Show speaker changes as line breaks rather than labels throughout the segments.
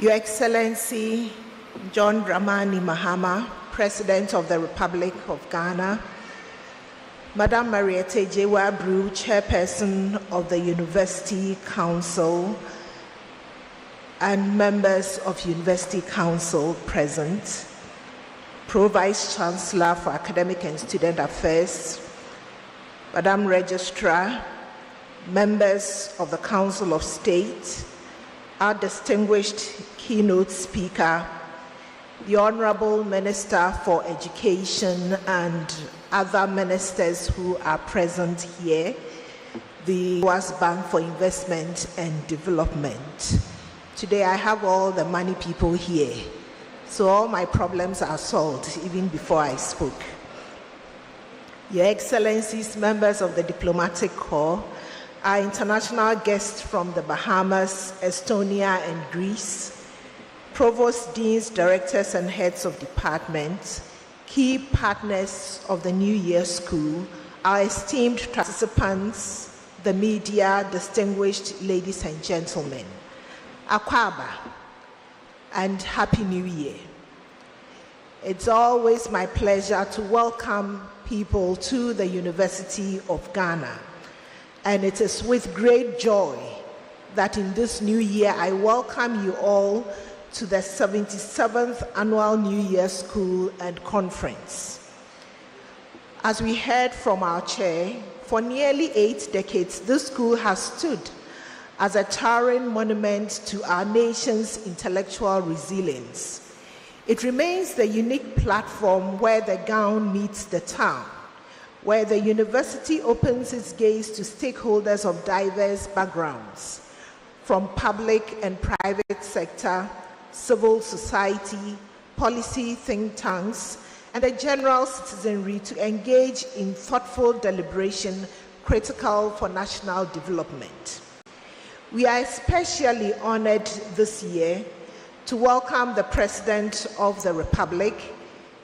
Your Excellency John Dramani Mahama, President of the Republic of Ghana, Madam Mariette Jewa-Brew, Chairperson of the University Council, and members of University Council present, Pro-Vice Chancellor for Academic and Student Affairs, Madam Registrar, members of the Council of State, our distinguished keynote speaker, the Honorable Minister for Education and other ministers who are present here, the US Bank for Investment and Development. Today I have all the money people here, so all my problems are solved even before I spoke. Your Excellencies, members of the Diplomatic Corps, our international guests from the Bahamas, Estonia, and Greece, provost deans, directors, and heads of departments, key partners of the New Year School, our esteemed participants, the media, distinguished ladies and gentlemen, Akwaba, and Happy New Year. It's always my pleasure to welcome people to the University of Ghana. And it is with great joy that in this new year I welcome you all to the 77th Annual New Year School and Conference. As we heard from our chair, for nearly 8 decades, this school has stood as a towering monument to our nation's intellectual resilience. It remains the unique platform where the gown meets the town, where the university opens its gates to stakeholders of diverse backgrounds, from public and private sector, civil society, policy think tanks, and the general citizenry to engage in thoughtful deliberation critical for national development. We are especially honored this year to welcome the President of the Republic,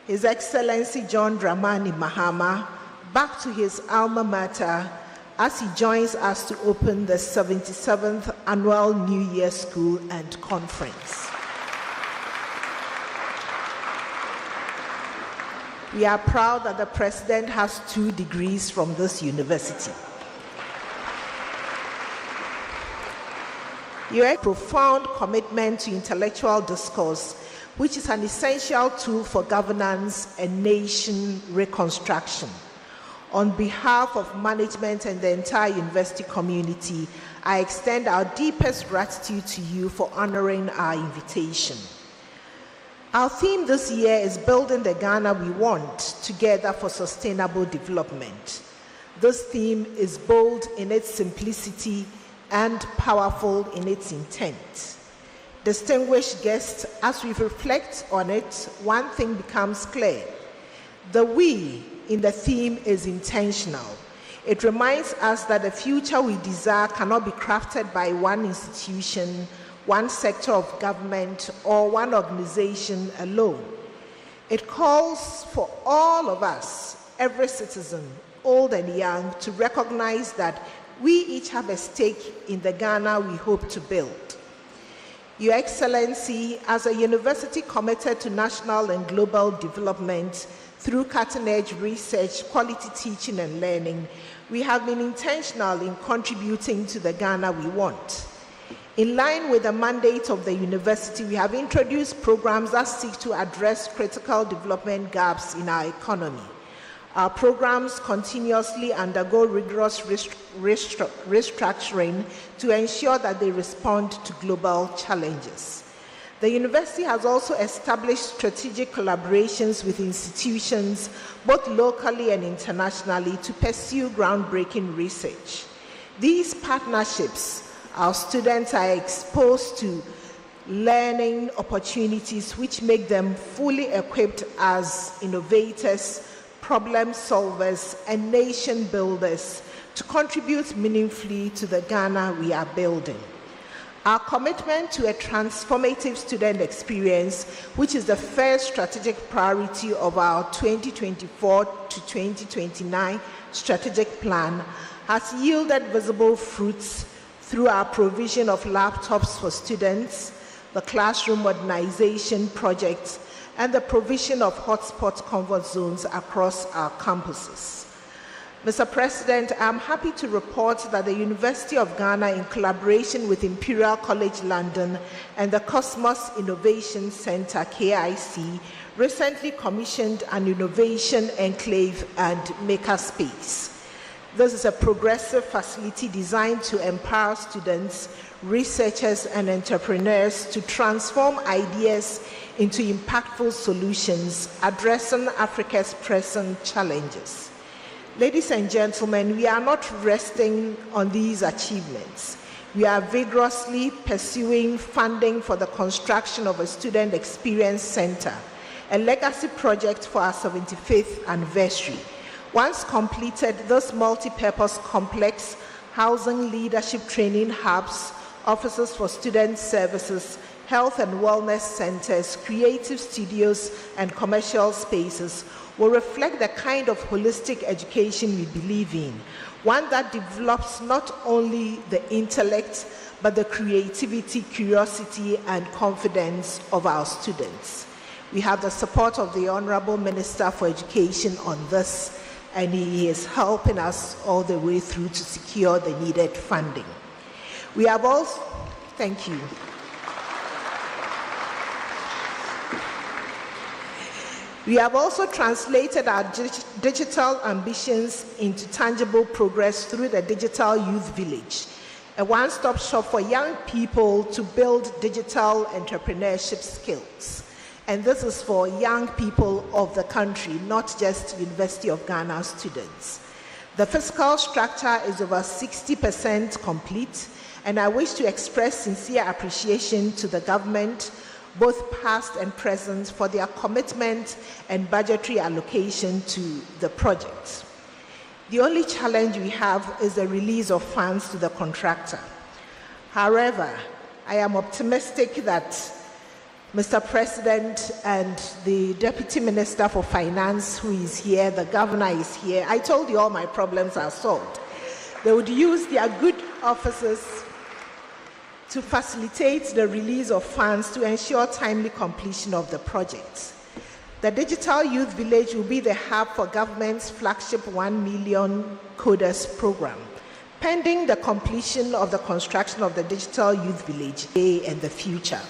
His Excellency John Dramani Mahama, back to his alma mater as he joins us to open the 77th Annual New Year School and Conference. We are proud that the President has 2 degrees from this university. Your profound commitment to intellectual discourse, which is an essential tool for governance and nation reconstruction. On behalf of management and the entire university community, I extend our deepest gratitude to you for honoring our invitation. Our theme this year is Building the Ghana We Want, Together for Sustainable Development. This theme is bold in its simplicity and powerful in its intent. Distinguished guests, as we reflect on it, one thing becomes clear. The we in the theme is intentional. It reminds us that the future we desire cannot be crafted by one institution, one sector of government, or one organization alone. It calls for all of us, every citizen, old and young, to recognize that we each have a stake in the Ghana we hope to build. Your Excellency, as a university committed to national and global development through cutting-edge research, quality teaching and learning, we have been intentional in contributing to the Ghana we want. In line with the mandate of the university, we have introduced programs that seek to address critical development gaps in our economy. Our programs continuously undergo rigorous restructuring to ensure that they respond to global challenges. The university has also established strategic collaborations with institutions, both locally and internationally, to pursue groundbreaking research. These partnerships, our students are exposed to learning opportunities which make them fully equipped as innovators, problem solvers, and nation builders to contribute meaningfully to the Ghana we are building. Our commitment to a transformative student experience, which is the first strategic priority of our 2024 to 2029 strategic plan, has yielded visible fruits through our provision of laptops for students, the classroom modernization project, and the provision of hotspot comfort zones across our campuses. Mr. President, I'm happy to report that the University of Ghana, in collaboration with Imperial College London and the Cosmos Innovation Center, KIC, recently commissioned an innovation enclave and makerspace. This is a progressive facility designed to empower students, researchers, and entrepreneurs to transform ideas into impactful solutions addressing Africa's present challenges. Ladies and gentlemen, we are not resting on these achievements. We are vigorously pursuing funding for the construction of a student experience center, a legacy project for our 75th anniversary. Once completed, this multi-purpose complex, housing leadership training hubs, offices for student services, health and wellness centers, creative studios, and commercial spaces will reflect the kind of holistic education we believe in, one that develops not only the intellect, but the creativity, curiosity, and confidence of our students. We have the support of the Honorable Minister for Education on this, and he is helping us all the way through to secure the needed funding. We have also, thank you. We have also translated our digital ambitions into tangible progress through the Digital Youth Village, a one-stop shop for young people to build digital entrepreneurship skills. And this is for young people of the country, not just University of Ghana students. The physical structure is over 60% complete, and I wish to express sincere appreciation to the government, both past and present, for their commitment and budgetary allocation to the project. The only challenge we have is the release of funds to the contractor. However, I am optimistic that Mr. President and the Deputy Minister for Finance, who is here, the Governor is here, I told you all my problems are solved. They would use their good offices to facilitate the release of funds to ensure timely completion of the project. The Digital Youth Village will be the hub for government's flagship 1 million coders program, pending the completion of the construction of the Digital Youth Village and the future.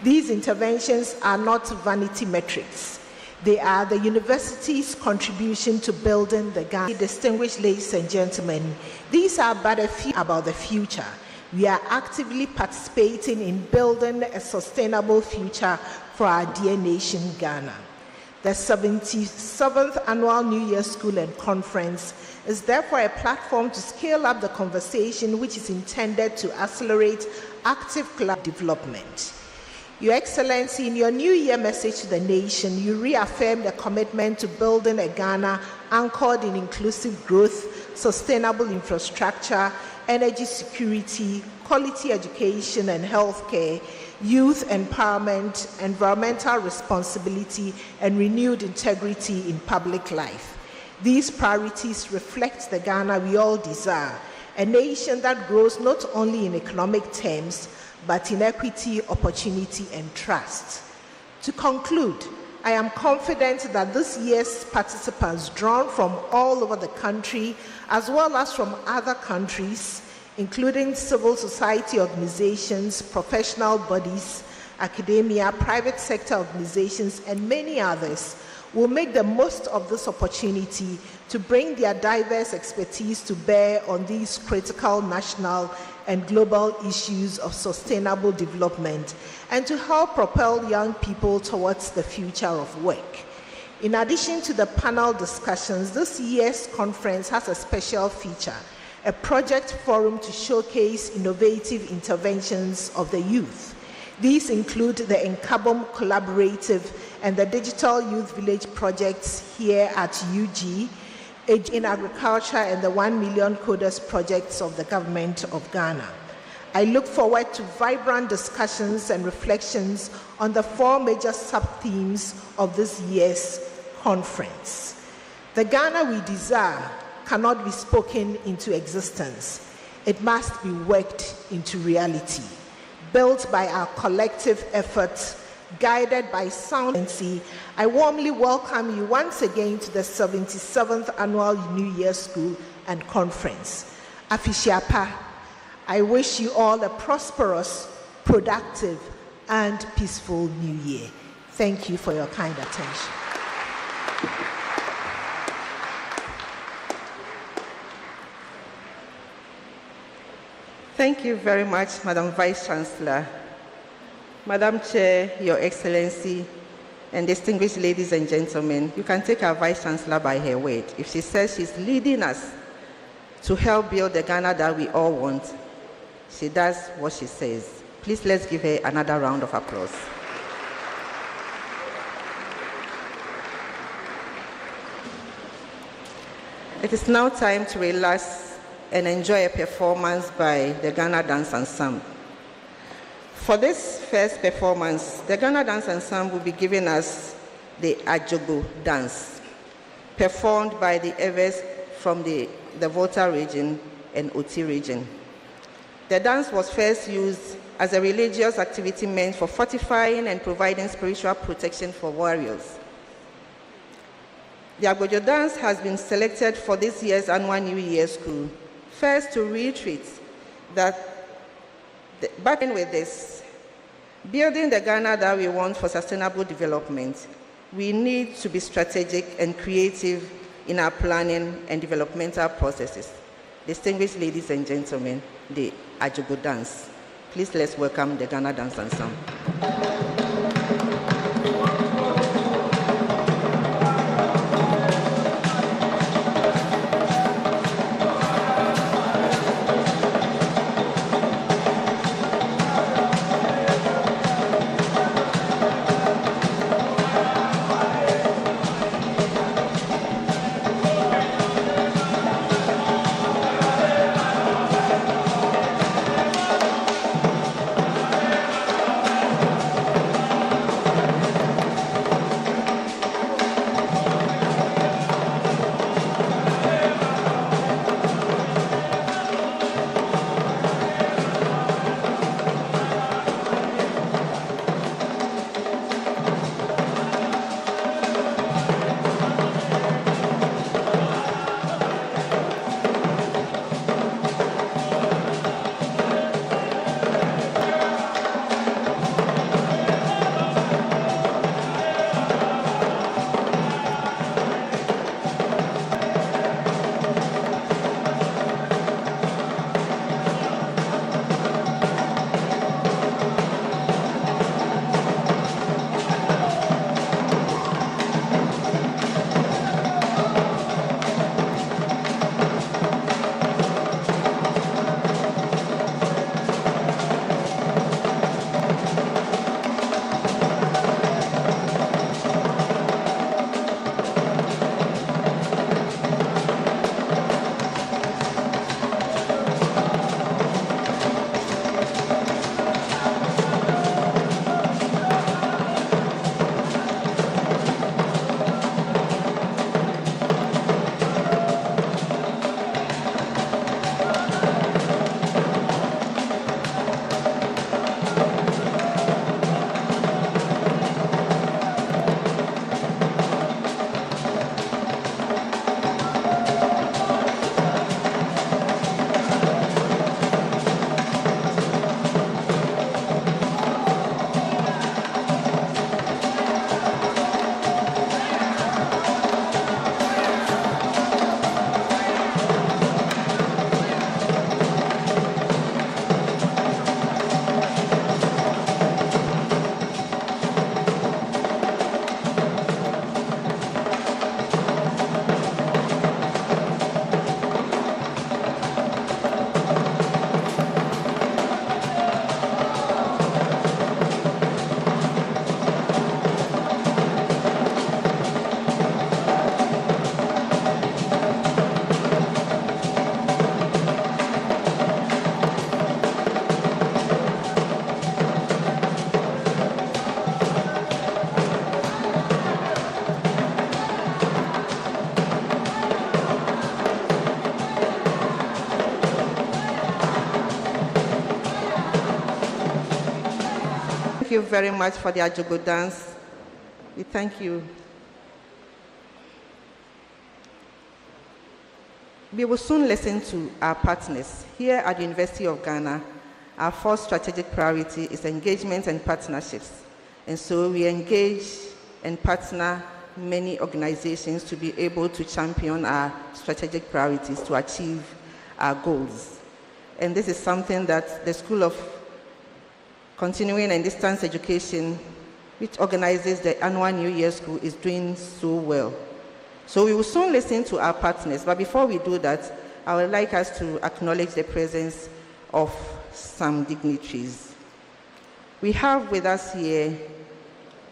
These interventions are not vanity metrics. They are the university's contribution to building the Ghana. Distinguished ladies and gentlemen, these are but a few about the future. We are actively participating in building a sustainable future for our dear nation, Ghana. The 77th Annual New Year School and Conference is therefore a platform to scale up the conversation, which is intended to accelerate active club development. Your Excellency, in your New Year message to the nation, you reaffirmed a commitment to building a Ghana anchored in inclusive growth, sustainable infrastructure, energy security, quality education and healthcare, youth empowerment, environmental responsibility, and renewed integrity in public life. These priorities reflect the Ghana we all desire, a nation that grows not only in economic terms, but in equity, opportunity, and trust. To conclude, I am confident that this year's participants, drawn from all over the country, as well as from other countries, including civil society organizations, professional bodies, academia, private sector organizations, and many others, will make the most of this opportunity to bring their diverse expertise to bear on these critical national and global issues of sustainable development, and to help propel young people towards the future of work. In addition to the panel discussions, this year's conference has a special feature, a project forum to showcase innovative interventions of the youth. These include the Nkabom Collaborative and the Digital Youth Village projects here at UG, in agriculture, and the 1 million coders projects of the government of Ghana. I look forward to vibrant discussions and reflections on the 4 major sub-themes of this year's conference. The Ghana we desire cannot be spoken into existence. It must be worked into reality. built by our collective efforts, guided by sound. I warmly welcome you once again to the 77th Annual New Year School and Conference. Afishiapa, I wish you all a prosperous, productive, and peaceful New Year. Thank you for your kind attention.
Thank you very much, Madam Vice Chancellor. Madam Chair, Your Excellency, and distinguished ladies and gentlemen, you can take our Vice Chancellor by her word. If she says she's leading us to help build the Ghana that we all want, she does what she says. Please let's give her another round of applause. It is now time to relax and enjoy a performance by the Ghana Dance Ensemble. For this first performance, the Ghana Dance Ensemble will be giving us the Ajogo dance, performed by the Evers from the Volta region and Oti region. The dance was first used as a religious activity meant for fortifying and providing spiritual protection for warriors. The Ajogo dance has been selected for this year's Annual New Year School. First, to reiterate that, starting with this, building the Ghana that we want for sustainable development, we need to be strategic and creative in our planning and developmental processes. Distinguished ladies and gentlemen, the Ajogo dance. Please let's welcome the Ghana Dance Ensemble. Thank you very much for the Ajogo dance. We thank you. We will soon listen to our partners. Here at the University of Ghana, our fourth strategic priority is engagement and partnerships. And so we engage and partner many organizations to be able to champion our strategic priorities to achieve our goals. And this is something that the School of Continuing and Distance Education, which organizes the annual New Year School, is doing so well. So we will soon listen to our partners, but before we do that, I would like us to acknowledge the presence of some dignitaries. We have with us here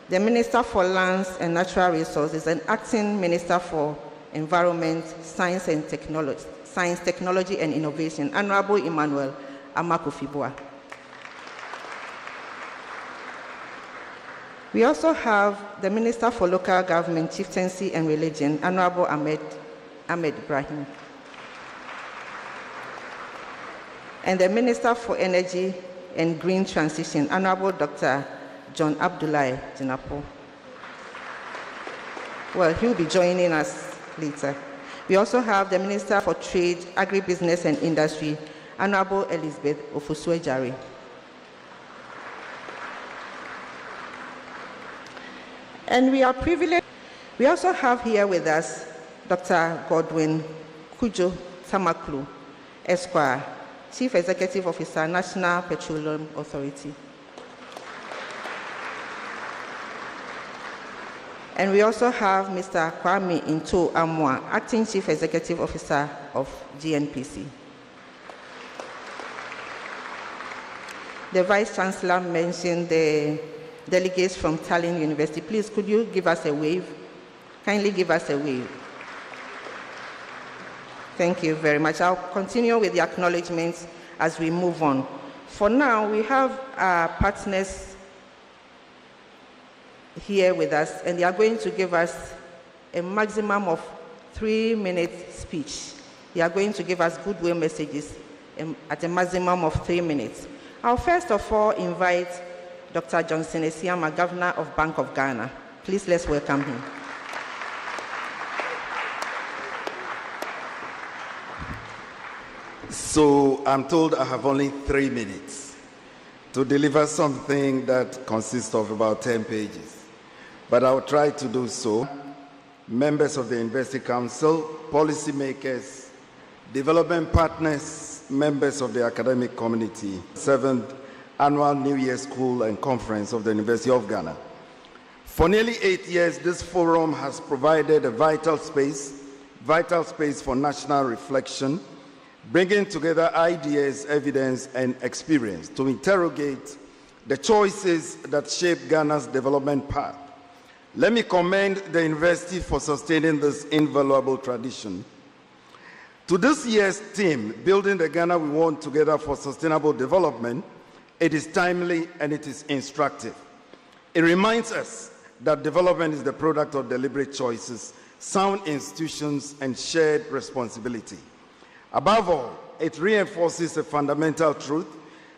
the Minister for Lands and Natural Resources and Acting Minister for Environment, Science, Technology and Innovation, Honorable Emmanuel Amakufibua. We also have the Minister for Local Government, Chieftaincy and Religion, Honorable Ahmed Ibrahim. And the Minister for Energy and Green Transition, Honorable Dr. John Abdullahi Jinapo. Well, he'll be joining us later. We also have the Minister for Trade, Agribusiness and Industry, Honorable Elizabeth Ofosu-Ejari. And we are privileged. We also have here with us Dr. Godwin Kujo Tamaklu, Esquire, Chief Executive Officer, National Petroleum Authority. And we also have Mr. Kwame Into Amwa, Acting Chief Executive Officer of GNPC. The Vice Chancellor mentioned the delegates from Tallinn University. Please, could you give us a wave? Kindly give us a wave. Thank you very much. I'll continue with the acknowledgements as we move on. For now, we have our partners here with us, and they are going to give us a maximum of 3-minute speech. They are going to give us goodwill messages at a maximum of 3 minutes. I'll first of all invite Dr. Johnson Esiama, Governor of Bank of Ghana. Please, let's welcome him.
So I'm told I have only 3 minutes to deliver something that consists of about 10 pages. But I'll try to do so. Members of the University Council, policymakers, development partners, members of the academic community, 7th Annual New Year School and Conference of the University of Ghana. For nearly 8 years, this forum has provided a vital space for national reflection, bringing together ideas, evidence, and experience to interrogate the choices that shape Ghana's development path. Let me commend the university for sustaining this invaluable tradition. To this year's theme, Building the Ghana We Want Together for Sustainable Development, it is timely and it is instructive. It reminds us that development is the product of deliberate choices, sound institutions, and shared responsibility. Above all, it reinforces a fundamental truth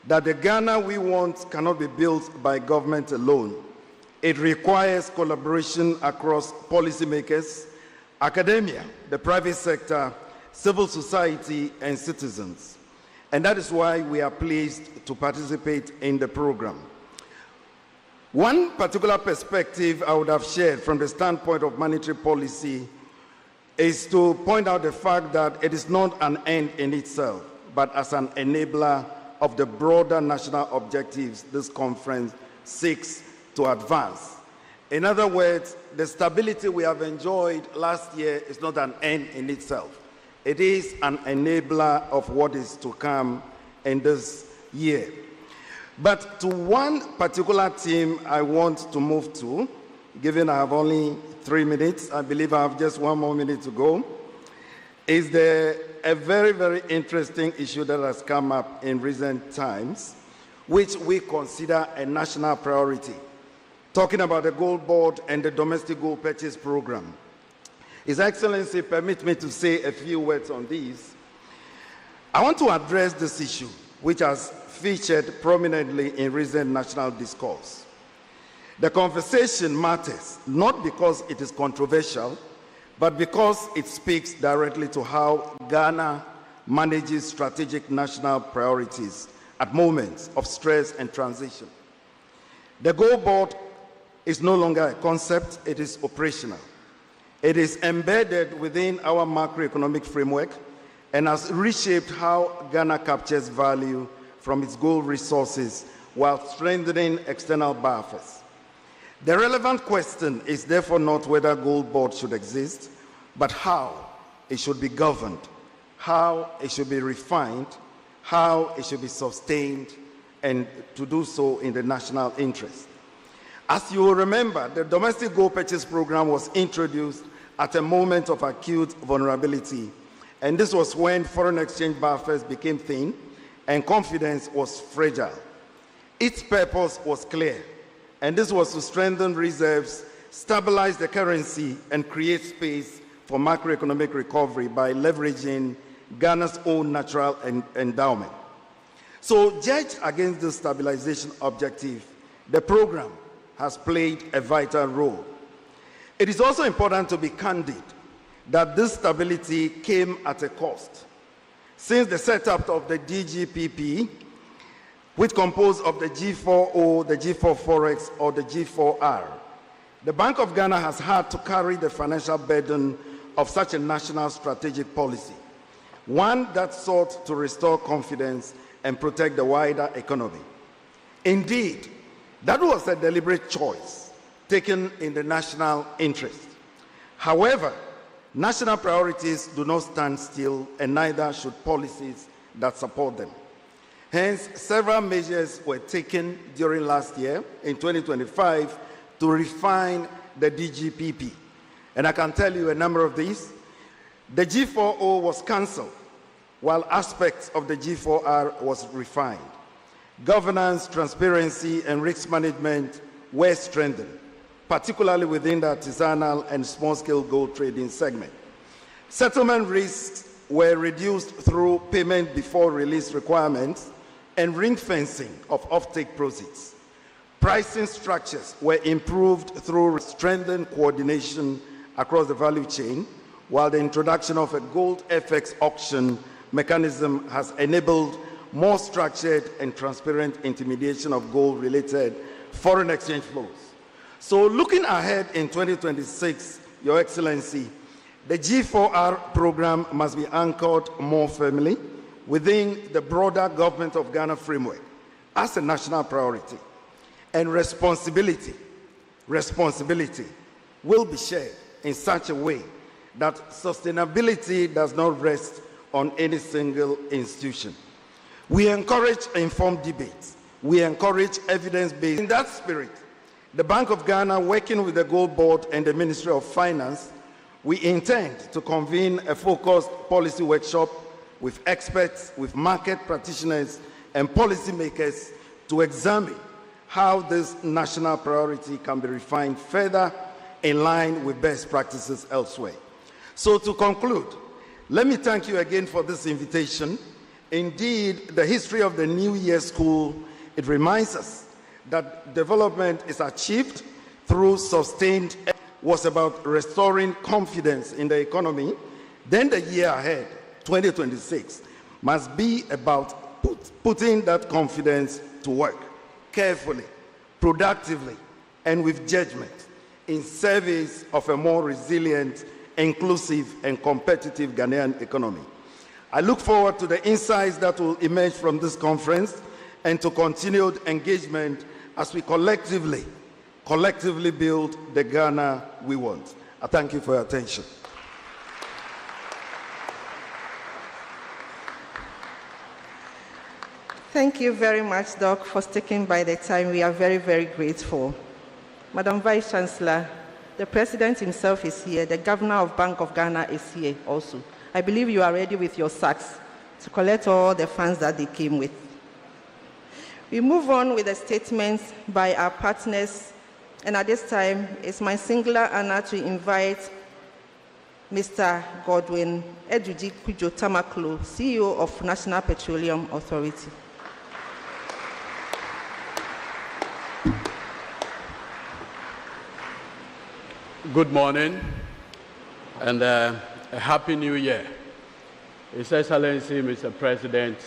that the Ghana we want cannot be built by government alone. It requires collaboration across policymakers, academia, the private sector, civil society, and citizens. And that is why we are pleased to participate in the program. One particular perspective I would have shared from the standpoint of monetary policy is to point out the fact that it is not an end in itself, but as an enabler of the broader national objectives this conference seeks to advance. In other words, the stability we have enjoyed last year is not an end in itself. It is an enabler of what is to come in this year. But to one particular theme I want to move to, given I have only 3 minutes, I believe I have just 1 more minute to go, is a very, very interesting issue that has come up in recent times, which we consider a national priority, talking about the Gold Board and the Domestic Gold Purchase Program. His Excellency, permit me to say a few words on these. I want to address this issue, which has featured prominently in recent national discourse. The conversation matters, not because it is controversial, but because it speaks directly to how Ghana manages strategic national priorities at moments of stress and transition. The Gold Board is no longer a concept, it is operational. It is embedded within our macroeconomic framework and has reshaped how Ghana captures value from its gold resources while strengthening external buffers. The relevant question is therefore not whether Gold Board should exist, but how it should be governed, how it should be refined, how it should be sustained, and to do so in the national interest. As you will remember, the domestic gold purchase program was introduced at a moment of acute vulnerability, and this was when foreign exchange buffers became thin and confidence was fragile. Its purpose was clear, and this was to strengthen reserves, stabilize the currency, and create space for macroeconomic recovery by leveraging Ghana's own natural endowment. So, judged against this stabilization objective, the program has played a vital role. It is also important to be candid that this stability came at a cost. Since the setup of the DGPP, which composed of the G4O, the G4 Forex, or the G4R, the Bank of Ghana has had to carry the financial burden of such a national strategic policy, one that sought to restore confidence and protect the wider economy. Indeed, that was a deliberate choice taken in the national interest. However, national priorities do not stand still, and neither should policies that support them. Hence, several measures were taken during last year, in 2025, to refine the DGPP. And I can tell you a number of these. The G4O was cancelled, while aspects of the G4R was refined. Governance, transparency, and risk management were strengthened, particularly within the artisanal and small-scale gold trading segment. Settlement risks were reduced through payment before release requirements and ring-fencing of offtake proceeds. Pricing structures were improved through strengthened coordination across the value chain, while the introduction of a gold FX auction mechanism has enabled more structured and transparent intermediation of gold-related foreign exchange flows. So looking ahead in 2026, Your Excellency, the G4R program must be anchored more firmly within the broader Government of Ghana framework as a national priority. And responsibility will be shared in such a way that sustainability does not rest on any single institution. We encourage informed debates. We encourage evidence-based. In that spirit, the Bank of Ghana, working with the Gold Board and the Ministry of Finance, we intend to convene a focused policy workshop with experts, with market practitioners, and policymakers to examine how this national priority can be refined further in line with best practices elsewhere. So to conclude, let me thank you again for this invitation. Indeed, the history of the New Year School, it reminds us that development is achieved through sustained effort. Was about restoring confidence in the economy. Then the year ahead, 2026, must be about putting that confidence to work carefully, productively, and with judgment in service of a more resilient, inclusive, and competitive Ghanaian economy. I look forward to the insights that will emerge from this conference and to continued engagement as we collectively build the Ghana we want. I thank you for your attention.
Thank you very much, Doc, for sticking by the time. We are very, very grateful. Madam Vice Chancellor, the President himself is here. The Governor of Bank of Ghana is here also. I believe you are ready with your sacks to collect all the funds that they came with. We move on with the statements by our partners. And at this time, it's my singular honor to invite Mr. Godwin Eduji Kujo Tamaklo, CEO of National Petroleum Authority.
Good morning and a Happy New Year. His Excellency, Mr. President,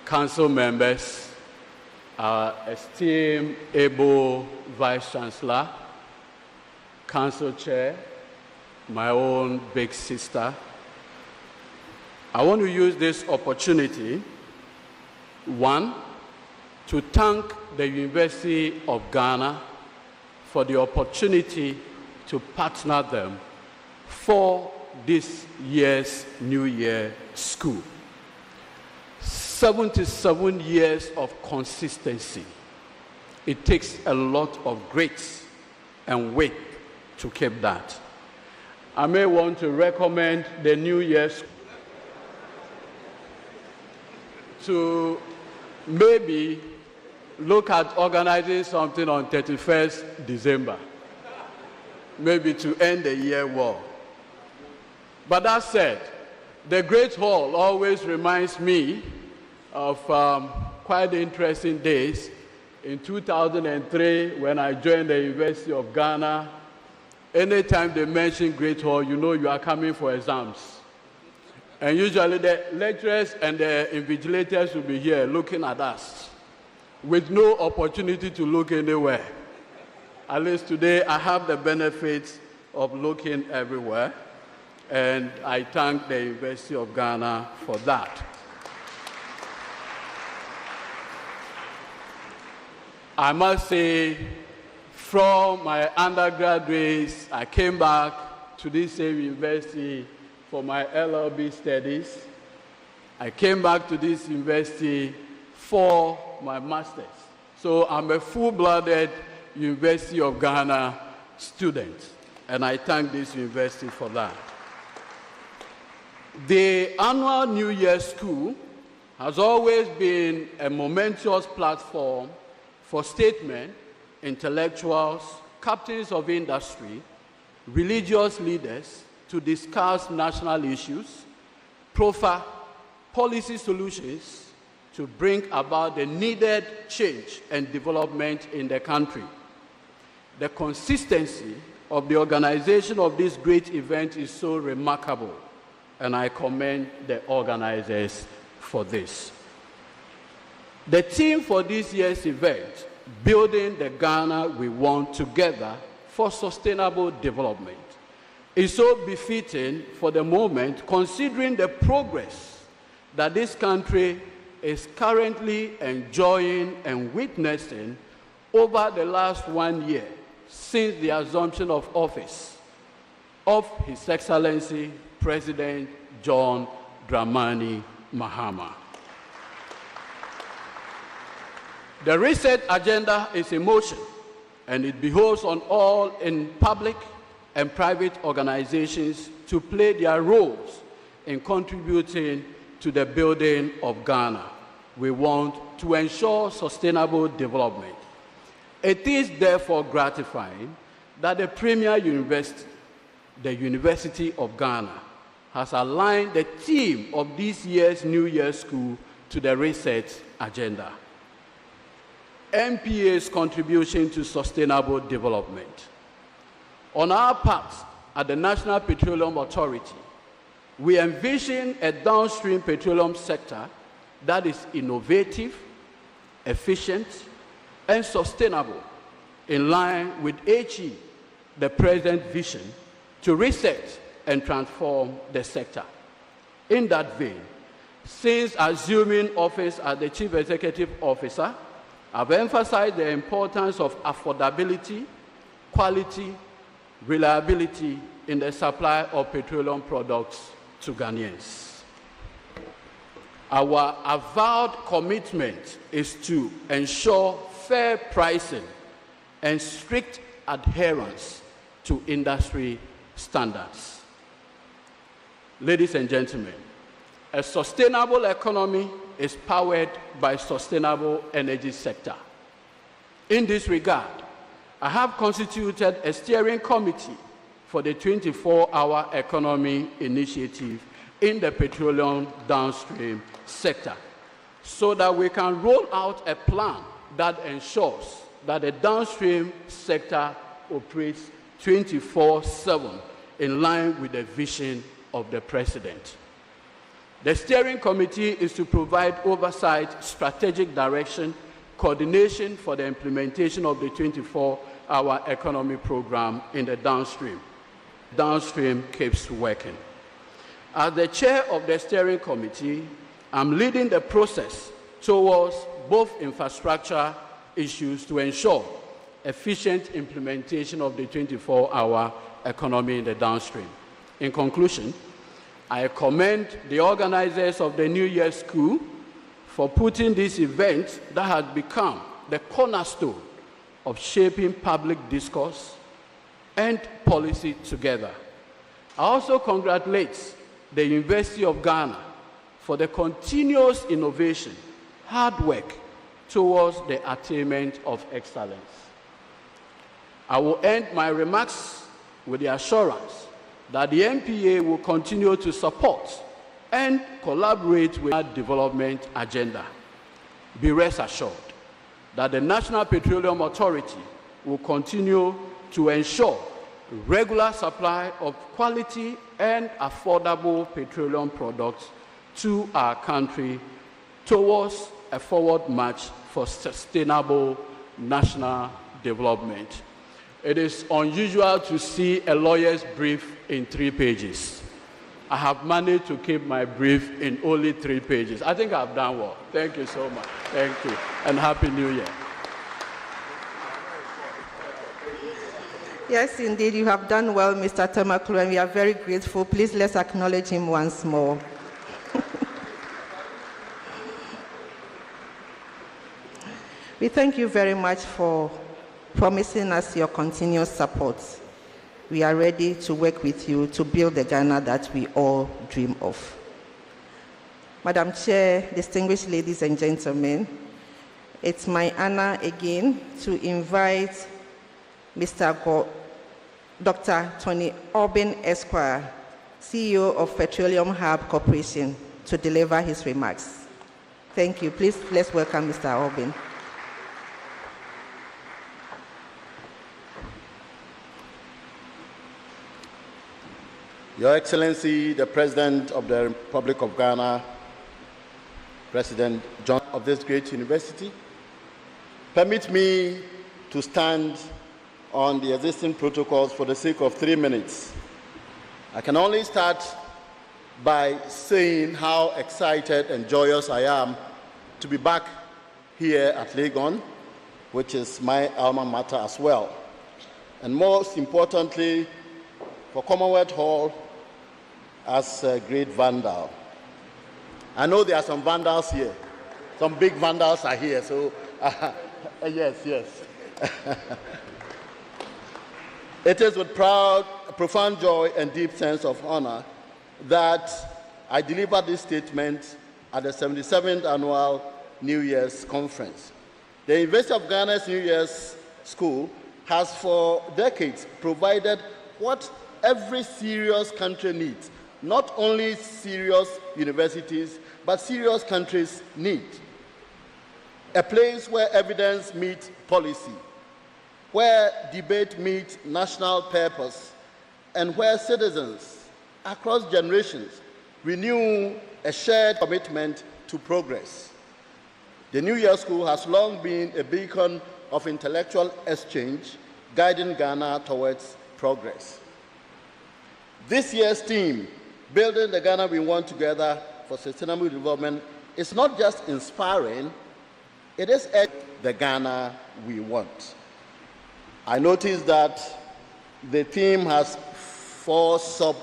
Council members, our esteemed able Vice Chancellor, Council Chair, my own big sister, I want to use this opportunity, one, to thank the University of Ghana for the opportunity to partner them for this year's New Year School. 77 years of consistency. It takes a lot of grace and weight to keep that. I may want to recommend the New Year's to maybe look at organizing something on 31st December, maybe to end the year well. But that said, the Great Hall always reminds me of quite interesting days. In 2003, when I joined the University of Ghana, anytime they mention Great Hall, you know you are coming for exams. And usually the lecturers and the invigilators will be here looking at us with no opportunity to look anywhere. At least today, I have the benefit of looking everywhere, and I thank the University of Ghana for that. I must say, from my undergraduates, I came back to this same university for my LLB studies. I came back to this university for my master's. So I'm a full-blooded University of Ghana student, and I thank this university for that. The annual New Year School has always been a momentous platform for statesmen, intellectuals, captains of industry, religious leaders to discuss national issues, proffer policy solutions to bring about the needed change and development in the country. The consistency of the organization of this great event is so remarkable, and I commend the organizers for this. The theme for this year's event, Building the Ghana We Want Together for Sustainable Development, is so befitting for the moment, considering the progress that this country is currently enjoying and witnessing over the last 1 year since the assumption of office of His Excellency President John Dramani Mahama. The reset agenda is in motion, and it behoves on all in public and private organizations to play their roles in contributing to the building of Ghana. We want to ensure sustainable development. It is therefore gratifying that the premier university, the University of Ghana, has aligned the theme of this year's New Year School to the reset agenda. MPA's contribution to sustainable development. On our part, at the National Petroleum Authority, we envision a downstream petroleum sector that is innovative, efficient, and sustainable, in line with HE, the present vision, to reset and transform the sector. In that vein, since assuming office as the Chief Executive Officer, I've emphasized the importance of affordability, quality, reliability in the supply of petroleum products to Ghanaians. Our avowed commitment is to ensure fair pricing and strict adherence to industry standards. Ladies and gentlemen, a sustainable economy is powered by sustainable energy sector. In this regard, I have constituted a steering committee for the 24-hour economy initiative in the petroleum downstream sector, so that we can roll out a plan that ensures that the downstream sector operates 24/7 in line with the vision of the President. The steering committee is to provide oversight, strategic direction, coordination for the implementation of the 24-hour economy program in the downstream. Downstream keeps working. As the chair of the steering committee, I'm leading the process towards both infrastructure issues to ensure efficient implementation of the 24-hour economy in the downstream. In conclusion, I commend the organizers of the New Year School for putting this event that has become the cornerstone of shaping public discourse and policy together. I also congratulate the University of Ghana for the continuous innovation, hard work towards the attainment of excellence. I will end my remarks with the assurance that the NPA will continue to support and collaborate with our development agenda. Be rest assured that the National Petroleum Authority will continue to ensure regular supply of quality and affordable petroleum products to our country towards a forward march for sustainable national development. It is unusual to see a lawyer's brief in 3 pages. I have managed to keep my brief in only 3 pages. I think I've done well. Thank you so much. Thank you, and Happy New Year.
Yes, indeed, you have done well, Mr. Tamaklu, and we are very grateful. Please let's acknowledge him once more. We thank you very much for promising us your continuous support. We are ready to work with you to build the Ghana that we all dream of. Madam Chair, distinguished ladies and gentlemen, it's my honor again to invite Dr. Tony Orbin Esquire, CEO of Petroleum Hub Corporation, to deliver his remarks. Thank you. Please, let's welcome Mr. Orbin.
Your Excellency, the President of the Republic of Ghana, President John of this great university, permit me to stand on the existing protocols for the sake of 3 minutes. I can only start by saying how excited and joyous I am to be back here at Legon, which is my alma mater as well. And most importantly, for Commonwealth Hall as a great vandal. I know there are some vandals here. Some big vandals are here, so yes. It is with profound joy and deep sense of honor that I deliver this statement at the 77th Annual New Year's Conference. The University of Ghana's New Year's School has for decades provided what every serious country needs. Not only serious universities, but serious countries need. A place where evidence meets policy, where debate meets national purpose, and where citizens across generations renew a shared commitment to progress. The New Year School has long been a beacon of intellectual exchange, guiding Ghana towards progress. This year's theme, Building the Ghana We Want Together for Sustainable Development, is not just inspiring, it is the Ghana we want. I noticed that the theme has 4 sub-themes.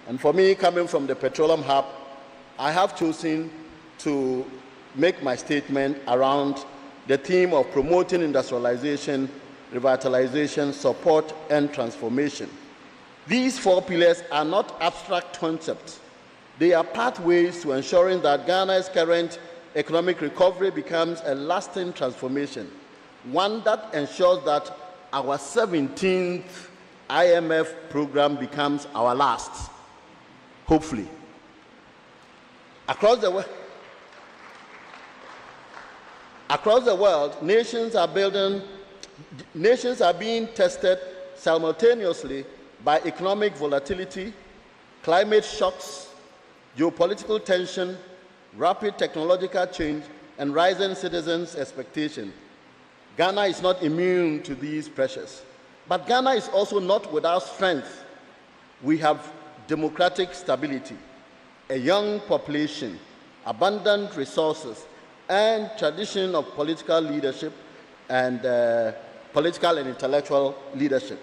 And for me, coming from the Petroleum Hub, I have chosen to make my statement around the theme of promoting industrialization, revitalization, support, and transformation. These 4 pillars are not abstract concepts. They are pathways to ensuring that Ghana's current economic recovery becomes a lasting transformation, one that ensures that our 17th IMF program becomes our last, hopefully. Across the world, nations are building Nations are being tested simultaneously by economic volatility, climate shocks, geopolitical tension, rapid technological change, and rising citizens' expectations. Ghana is not immune to these pressures. But Ghana is also not without strength. We have democratic stability, a young population, abundant resources, and tradition of political leadership and political and intellectual leadership.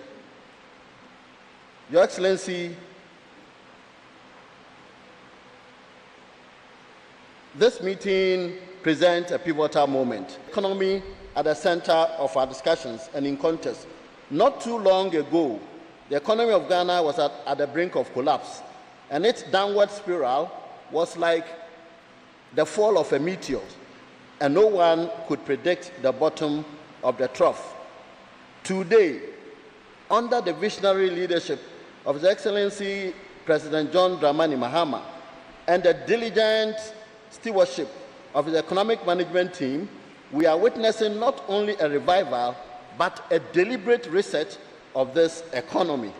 Your Excellency, this meeting presents a pivotal moment. Economy at the center of our discussions and in context. Not too long ago, the economy of Ghana was at the brink of collapse, and its downward spiral was like the fall of a meteor, and no one could predict the bottom of the trough. Today, under the visionary leadership of His Excellency President John Dramani Mahama and the diligent stewardship of his economic management team, we are witnessing not only a revival, but a deliberate reset of this economy.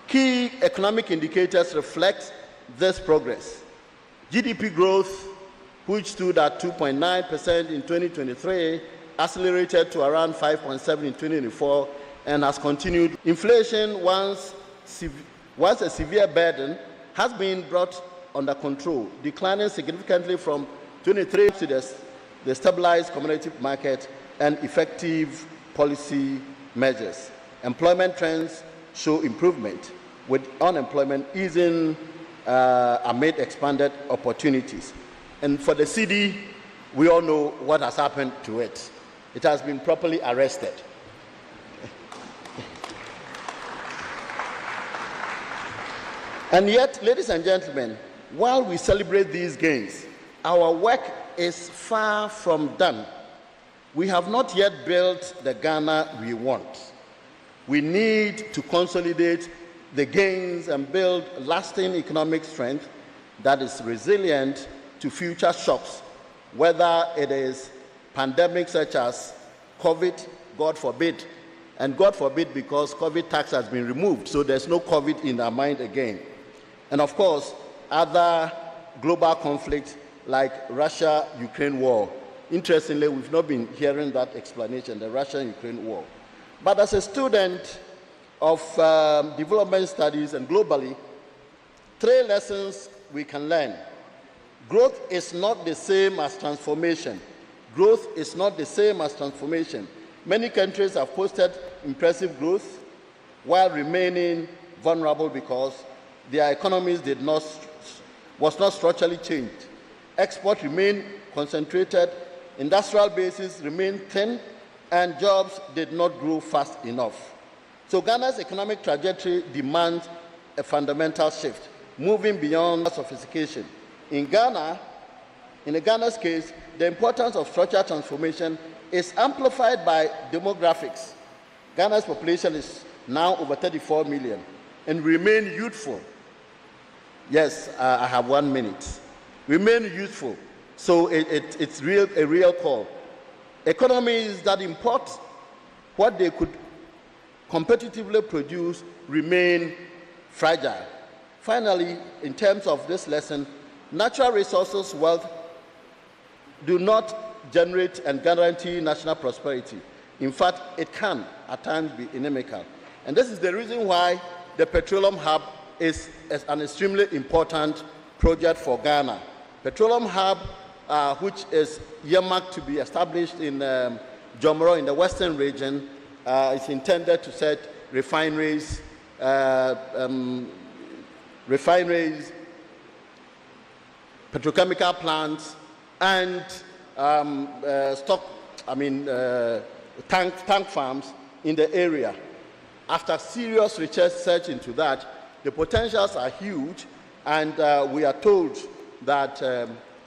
Key economic indicators reflect this progress. GDP growth, which stood at 2.9% in 2023, accelerated to around 5.7% in 2024 and has continued. Inflation, once a severe burden, has been brought under control, declining significantly from 23 to the stabilized commodity market and effective policy measures. Employment trends show improvement, with unemployment easing amid expanded opportunities. And for the cedi, we all know what has happened to it. It has been properly arrested. And yet, ladies and gentlemen, while we celebrate these gains, our work is far from done. We have not yet built the Ghana we want. We need to consolidate the gains and build lasting economic strength that is resilient to future shocks, whether it is pandemics such as COVID, God forbid, and God forbid because COVID tax has been removed, so there's no COVID in our mind again. And of course, other global conflicts like Russia-Ukraine war. Interestingly, we've not been hearing that explanation, the Russia-Ukraine war. But as a student of development studies and globally, 3 lessons we can learn. Growth is not the same as transformation. Growth is not the same as transformation. Many countries have posted impressive growth while remaining vulnerable because their economies was not structurally changed. Exports remain concentrated, industrial bases remain thin, and jobs did not grow fast enough. So Ghana's economic trajectory demands a fundamental shift, moving beyond sophistication. In Ghana's case, the importance of structural transformation is amplified by demographics. Ghana's population is now over 34 million and remain youthful. Yes, I have 1 minute. Remain youthful. So it's a real call. Economies that import what they could competitively produce remain fragile. Finally, in terms of this lesson, natural resources wealth do not generate and guarantee national prosperity. In fact, it can at times be inimical. And this is the reason why the Petroleum Hub is an extremely important project for Ghana. Petroleum Hub, which is earmarked to be established in Jomoro in the western region, is intended to set refineries, petrochemical plants, and tank farms in the area. After serious research into that, the potentials are huge, and we are told that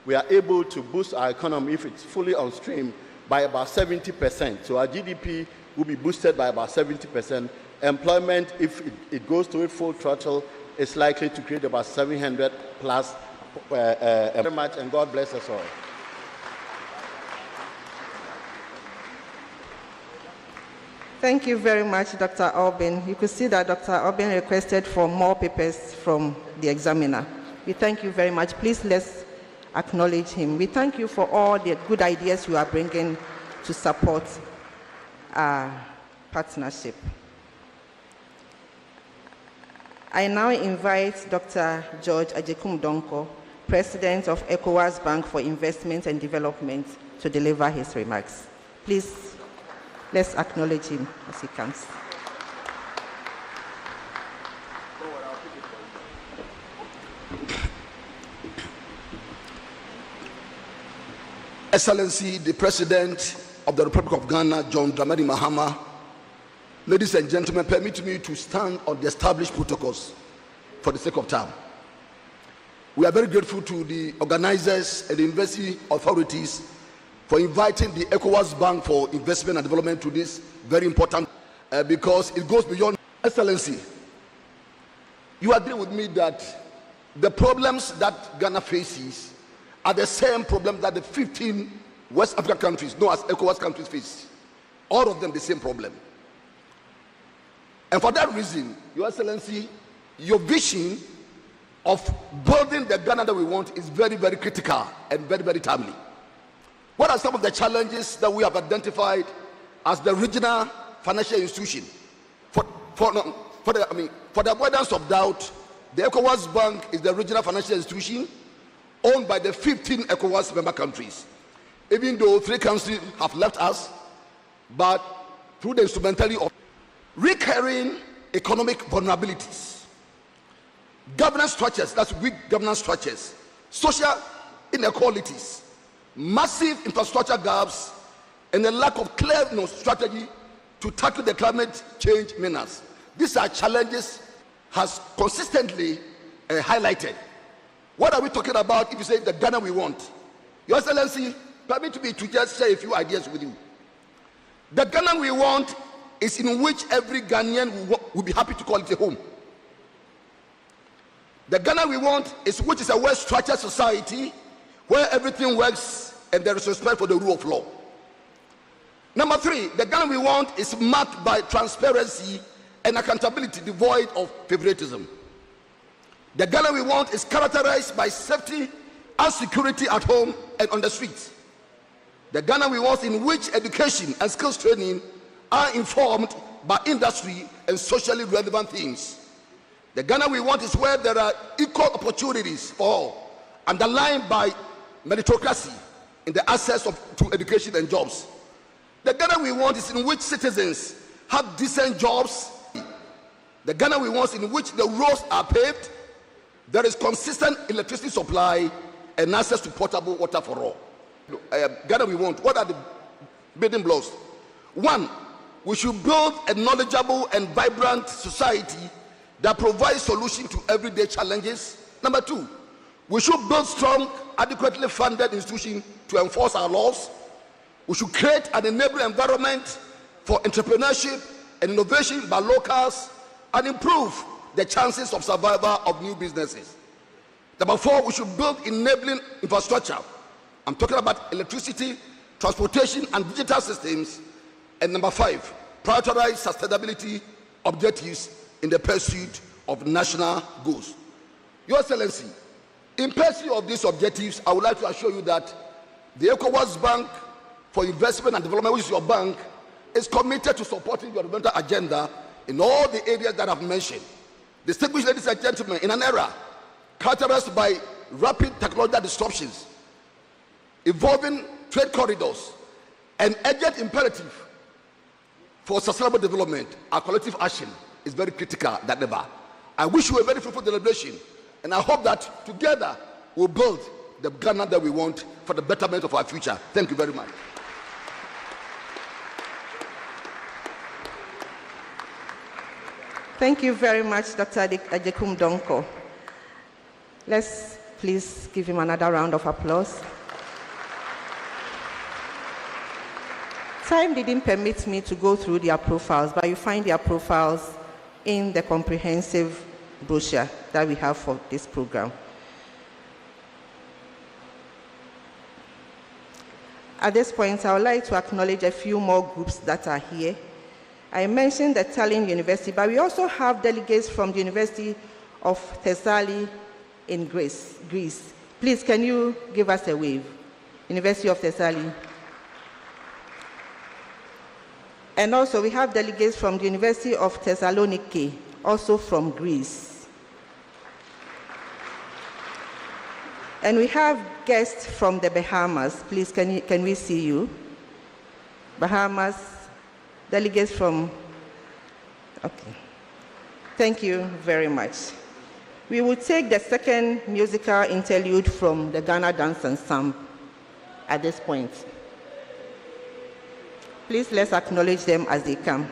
we are able to boost our economy, if it's fully on stream, by about 70%. So our GDP will be boosted by about 70%. Employment, if it goes to its full throttle, is likely to create about 700 plus. Very much, and God bless us all.
Thank you very much, Dr. Albin. You could see that Dr. Albin requested for more papers from the examiner. We thank you very much. Please let's acknowledge him. We thank you for all the good ideas you are bringing to support our partnership. I now invite Dr. George Ajekum Donko, President of ECOWAS Bank for Investment and Development, to deliver his remarks. Please, let's acknowledge him as he comes.
Excellency, the President of the Republic of Ghana, John Dramani Mahama, ladies and gentlemen, permit me to stand on the established protocols for the sake of time. We are very grateful to the organizers and the university authorities for inviting the ECOWAS Bank for Investment and Development to this very important because it goes beyond. Excellency, you agree with me that the problems that Ghana faces are the same problems that the 15 West African countries, known as ECOWAS countries, face. All of them the same problem. And for that reason, Your Excellency, your vision of building the Ghana that we want is very, very critical and very, very timely. What are some of the challenges that we have identified as the regional financial institution? For the avoidance of doubt, the ECOWAS Bank is the regional financial institution owned by the 15 ECOWAS member countries. Even though 3 countries have left us, but through the instrumentality of recurring economic vulnerabilities, governance structures, that's weak governance structures, social inequalities, massive infrastructure gaps, and a lack of clear strategy to tackle the climate change menace. These are challenges has consistently highlighted. What are we talking about if you say the Ghana we want? Your Excellency, permit me to just share a few ideas with you. The Ghana we want is in which every Ghanaian will be happy to call it a home. The Ghana we want is which is a well-structured society where everything works and there is respect for the rule of law. Number 3, the Ghana we want is marked by transparency and accountability devoid of favoritism. The Ghana we want is characterized by safety and security at home and on the streets. The Ghana we want in which education and skills training are informed by industry and socially relevant themes. The Ghana we want is where there are equal opportunities for all, underlined by meritocracy in the access to education and jobs. The Ghana we want is in which citizens have decent jobs. The Ghana we want is in which the roads are paved, there is consistent electricity supply, and access to potable water for all. Ghana we want, what are the building blocks? 1, we should build a knowledgeable and vibrant society that provides solutions to everyday challenges. Number 2, we should build strong, adequately funded institutions to enforce our laws. We should create an enabling environment for entrepreneurship and innovation by locals and improve the chances of survival of new businesses. Number 4, we should build enabling infrastructure. I'm talking about electricity, transportation, and digital systems. And number 5, prioritize sustainability objectives in the pursuit of national goals. Your Excellency, in pursuit of these objectives, I would like to assure you that the ECOWAS Bank for Investment and Development, which is your bank, is committed to supporting your developmental agenda in all the areas that I've mentioned. Distinguished ladies and gentlemen, in an era characterized by rapid technological disruptions, evolving trade corridors, and urgent imperative for sustainable development, our collective action is very critical than ever. I wish you a very fruitful celebration, and I hope that together we'll build the Ghana that we want for the betterment of our future. Thank you very much.
Thank you very much, Dr. Ajekum Donko. Let's please give him another round of applause. Time didn't permit me to go through their profiles, but you find their profiles in the comprehensive brochure that we have for this program. At this point, I would like to acknowledge a few more groups that are here. I mentioned the Tallinn University, but we also have delegates from the University of Thessaly in Greece. Please, can you give us a wave? University of Thessaly. And also, we have delegates from the University of Thessaloniki, also from Greece. And we have guests from the Bahamas. Please, can we see you? Bahamas, delegates from, okay. Thank you very much. We will take the second musical interlude from the Ghana Dance Ensemble at this point. Please, let's acknowledge them as they come.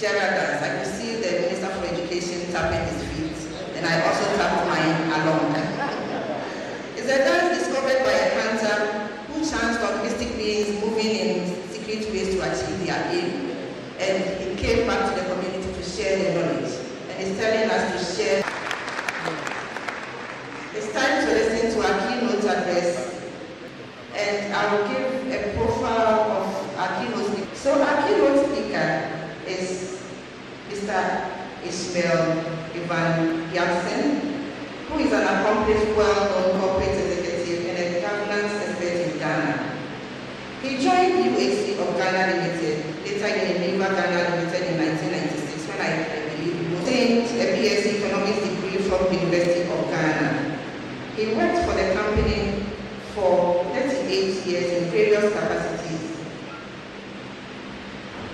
Jara dance. I could see tapping his feet, and I also tapped mine along. It's a dance discovered by a hunter who chanced on mystic beings moving in secret ways to achieve their aim. And he came back to the community to share the knowledge. And he's telling us to share. It's time to listen to our keynote address. And I will give a profile of our keynote speaker. So our keynote speaker is Mr. Ishmael Ivan Jansen, who is an accomplished, well-known corporate executive and a governance expert in Ghana. He joined UAC of Ghana Limited, later Unilever Ghana Limited in 1996, when I believe he obtained a BSc Economics degree from the University of Ghana. He worked for the company for 38 years in various capacities,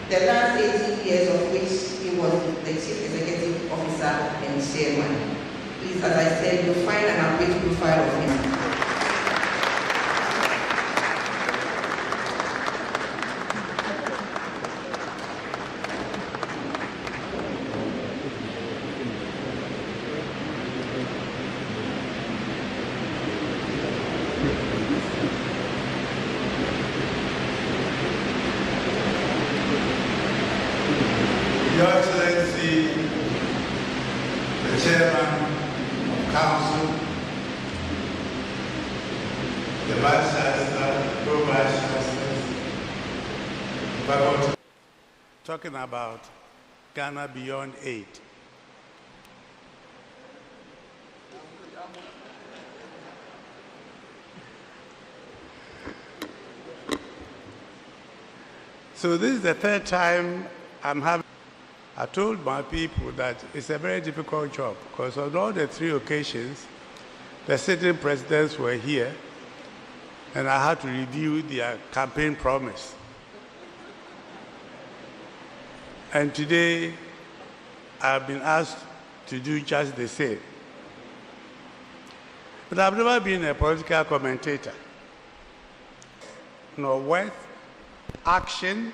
the last 18 years of which he was the Chief Executive Officer and Chairman. Please, as I said, you'll find an update profile of him.
Your Excellency, the Chairman of Council, the Vice Chancellor, Pro-Vice Chancellors, faculty, talking about Ghana Beyond Aid. So this is the third time I'm having. I told my people that it's a very difficult job because on all the three occasions, the sitting presidents were here and I had to review their campaign promise. And today, I've been asked to do just the same. But I've never been a political commentator, nor worth, action,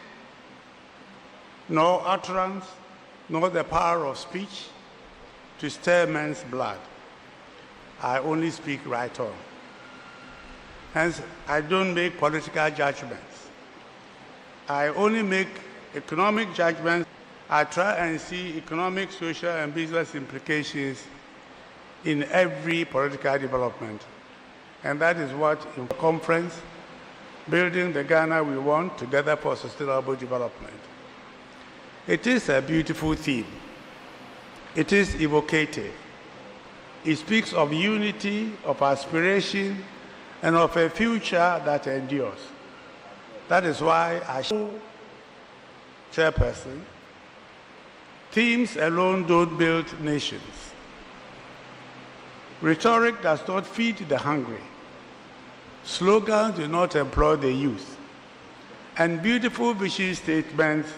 nor utterance, nor the power of speech to stir men's blood. I only speak right on. Hence, I don't make political judgments. I only make economic judgments. I try and see economic, social, and business implications in every political development. And that is what in the conference, Building the Ghana We Want, Together for Sustainable Development. It is a beautiful theme. It is evocative. It speaks of unity, of aspiration, and of a future that endures. That is why I show Chairperson, themes alone don't build nations. Rhetoric does not feed the hungry. Slogans do not employ the youth. And beautiful vision statements,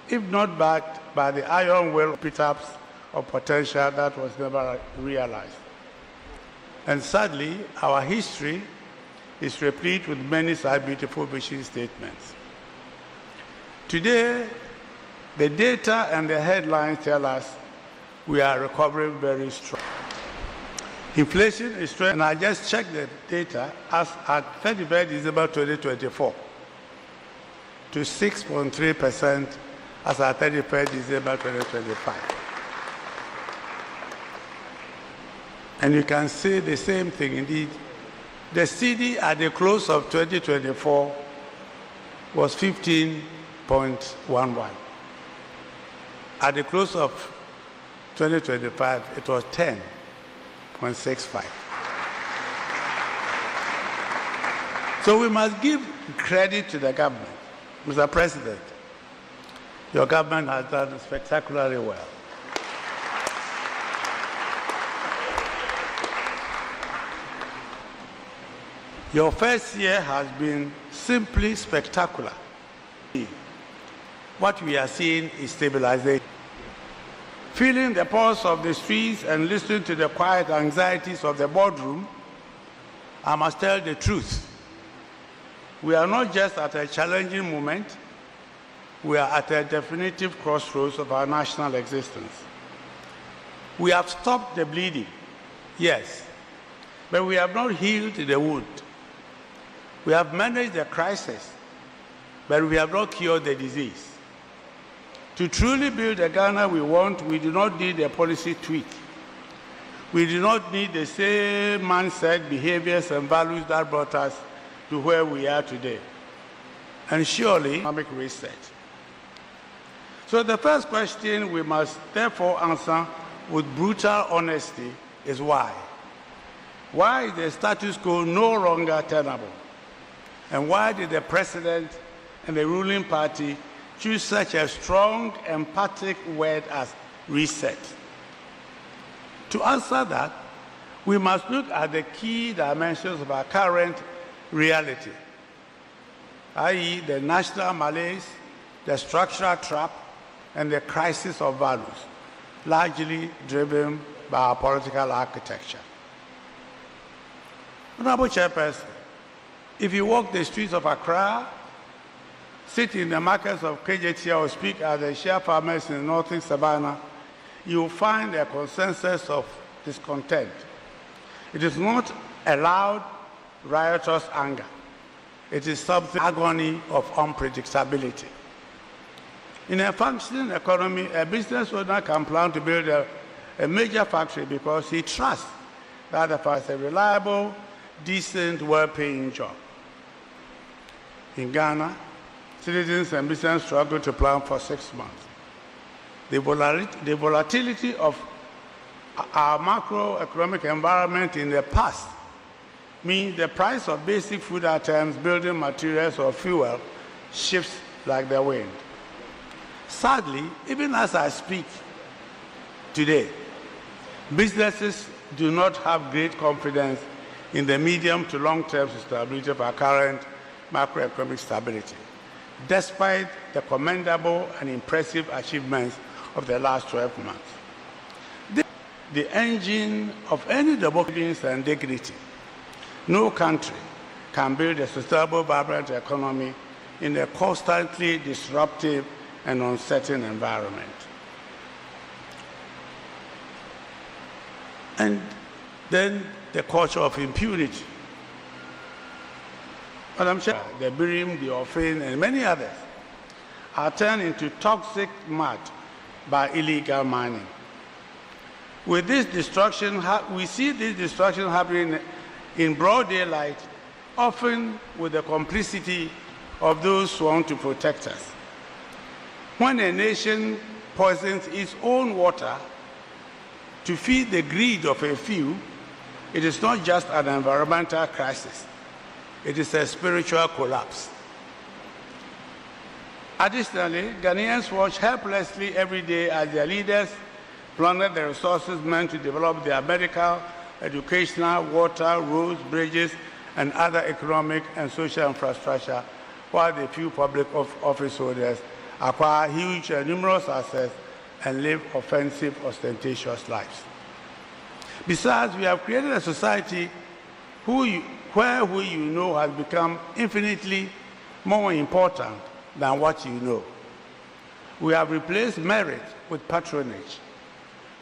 if not backed by the iron will pit-ups of potential that was never realized. And sadly, our history is replete with many such beautiful vision statements. Today, the data and the headlines tell us we are recovering very strong. Inflation is strong, and I just checked the data as at 31st December 2024 to 6.3% as at 31st December 2025. And you can see the same thing indeed. The CD at the close of 2024 was 15.11. At the close of 2025, it was 10.65. So we must give credit to the government. Mr. President, your government has done spectacularly well. Your first year has been simply spectacular. What we are seeing is stabilization. Feeling the pulse of the streets and listening to the quiet anxieties of the boardroom, I must tell the truth. We are not just at a challenging moment, we are at a definitive crossroads of our national existence. We have stopped the bleeding, yes, but we have not healed the wound. We have managed the crisis, but we have not cured the disease. To truly build the Ghana we want, we do not need a policy tweak. We do not need the same mindset, behaviors, and values that brought us to where we are today. And surely, economic reset. So the first question we must therefore answer with brutal honesty is why? Why is the status quo no longer tenable? And why did the president and the ruling party choose such a strong, emphatic word as reset? To answer that, we must look at the key dimensions of our current reality, i.e. the national malaise, the structural trap, and the crisis of values, largely driven by our political architecture. Honorable Chairperson, if you walk the streets of Accra, sit in the markets of KJT or speak at the share farmers in northern Savannah, you will find a consensus of discontent. It is not a loud, riotous anger. It is something agony of unpredictability. In a functioning economy, a business owner can plan to build a major factory because he trusts that the factory is a reliable, decent, well-paying job. In Ghana, citizens and business struggle to plan for 6 months. The volatility of our macroeconomic environment in the past means the price of basic food items, building materials, or fuel shifts like the wind. Sadly, even as I speak today, businesses do not have great confidence in the medium to long-term sustainability of our current macroeconomic stability, despite the commendable and impressive achievements of the last 12 months. The engine of any democracy and dignity. No country can build a sustainable, vibrant economy in a constantly disruptive and uncertain environment. And then the culture of impunity. Madam Chair, the Birim, the Ofin, and many others are turned into toxic mud by illegal mining. With this destruction, we see this destruction happening in broad daylight, often with the complicity of those who want to protect us. When a nation poisons its own water to feed the greed of a few, it is not just an environmental crisis, it is a spiritual collapse. Additionally, Ghanaians watch helplessly every day as their leaders plunder the resources meant to develop their medical, educational, water, roads, bridges, and other economic and social infrastructure, while the few public office holders acquire huge and numerous assets and live offensive, ostentatious lives. Besides, we have created a society where who you know has become infinitely more important than what you know. We have replaced merit with patronage.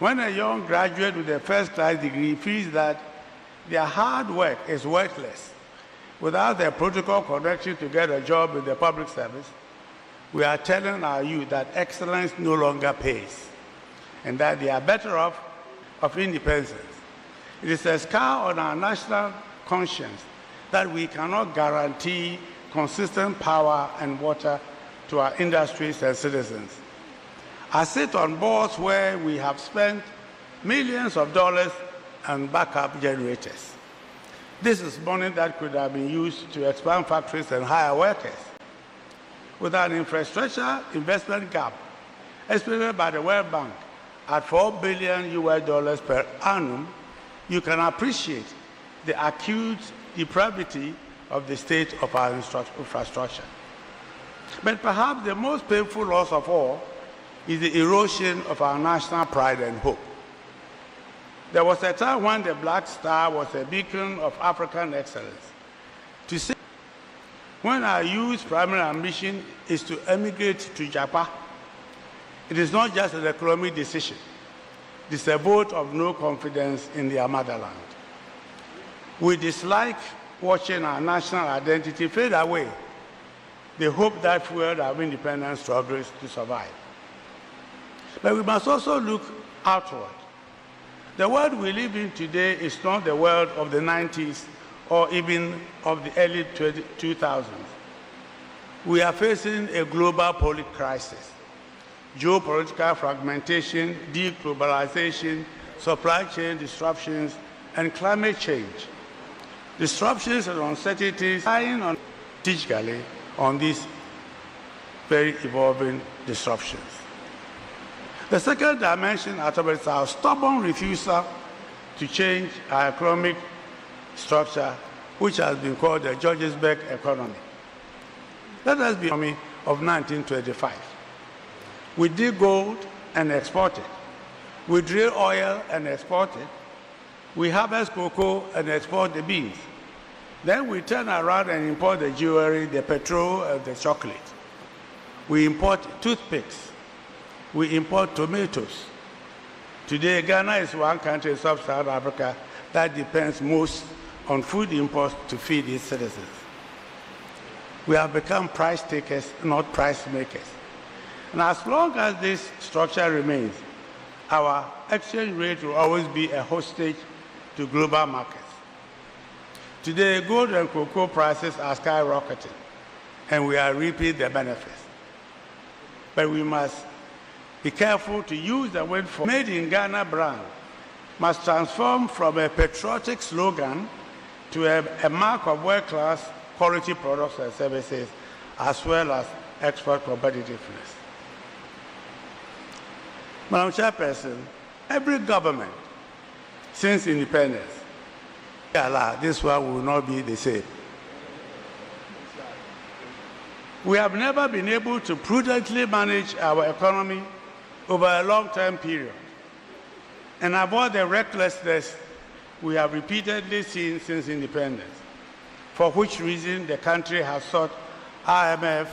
When a young graduate with a first-class degree feels that their hard work is worthless without the protocol connection to get a job in the public service, we are telling our youth that excellence no longer pays and that they are better off of independence. It is a scar on our national conscience that we cannot guarantee consistent power and water to our industries and citizens. I sit on boards where we have spent millions of dollars on backup generators. This is money that could have been used to expand factories and hire workers. With an infrastructure investment gap estimated by the World Bank at $4 billion per annum, you can appreciate the acute depravity of the state of our infrastructure. But perhaps the most painful loss of all is the erosion of our national pride and hope. There was a time when the Black Star was a beacon of African excellence. To say, when our youth's primary ambition is to emigrate to Japan, it is not just an economic decision. It is a vote of no confidence in their motherland. We dislike watching our national identity fade away. They hope that fueled our independence struggles to survive. But we must also look outward. The world we live in today is not the world of the 90s or even of the early 2000s. We are facing a global public crisis. Geopolitical fragmentation, deglobalization, supply chain disruptions, and climate change. Disruptions and uncertainties relying on strategically on these very evolving disruptions. The second dimension is our stubborn refusal to change our economic structure, which has been called the Georgesburg economy. Let us be the economy of 1925. We dig gold and export it. We drill oil and export it. We harvest cocoa and export the beans. Then we turn around and import the jewelry, the petrol, and the chocolate. We import toothpicks. We import tomatoes. Today, Ghana is one country in sub-Saharan Africa that depends most on food imports to feed its citizens. We have become price takers, not price makers. And as long as this structure remains, our exchange rate will always be a hostage to global markets. Today, gold and cocoa prices are skyrocketing, and we are reaping the benefits. But we must be careful to use the word for made in Ghana brand must transform from a patriotic slogan to a mark of world-class quality products and services, as well as export competitiveness. Madam Chairperson, every government since independence, this one will not be the same. We have never been able to prudently manage our economy over a long-term period and avoid the recklessness we have repeatedly seen since independence, for which reason the country has sought IMF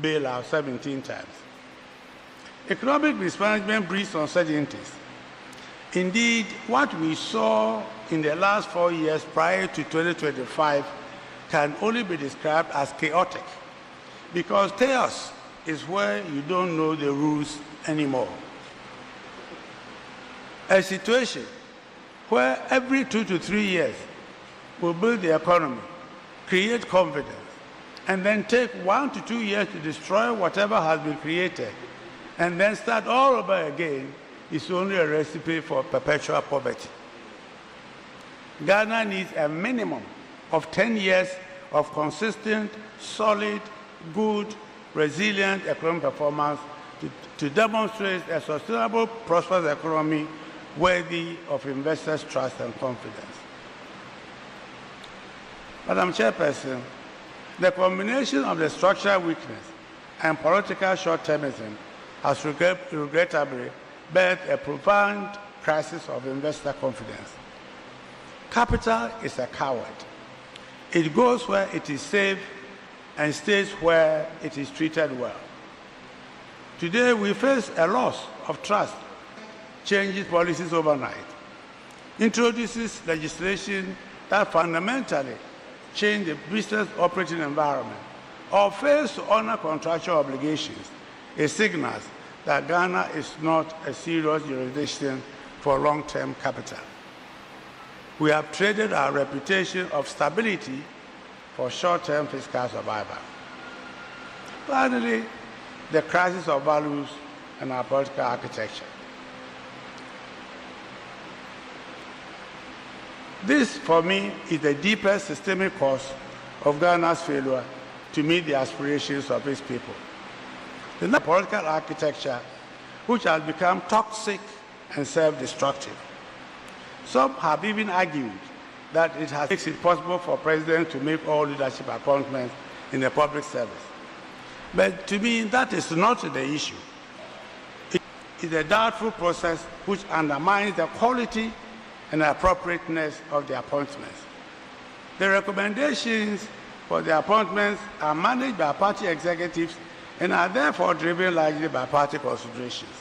bailout 17 times. Economic mismanagement breeds uncertainties. Indeed, what we saw in the last 4 years prior to 2025 can only be described as chaotic, because chaos is where you don't know the rules anymore. A situation where every 2 to 3 years we build the economy, create confidence, and then take 1 to 2 years to destroy whatever has been created, and then start all over again, is only a recipe for perpetual poverty. Ghana needs a minimum of 10 years of consistent, solid, good, resilient economic performance to demonstrate a sustainable, prosperous economy worthy of investors' trust and confidence. Madam Chairperson, the combination of the structural weakness and political short-termism has regrettably birthed a profound crisis of investor confidence. Capital is a coward. It goes where it is safe and stays where it is treated well. Today, we face a loss of trust, changes policies overnight, introduces legislation that fundamentally change the business operating environment, or fails to honor contractual obligations. It signals that Ghana is not a serious jurisdiction for long-term capital. We have traded our reputation of stability for short-term fiscal survival. Finally, the crisis of values and our political architecture. This, for me, is the deepest systemic cause of Ghana's failure to meet the aspirations of its people. The political architecture, which has become toxic and self-destructive. Some have even argued that it has makes it possible for presidents to make all leadership appointments in the public service. But to me, that is not the issue. It is a doubtful process which undermines the quality and appropriateness of the appointments. The recommendations for the appointments are managed by party executives and are therefore driven largely by party considerations.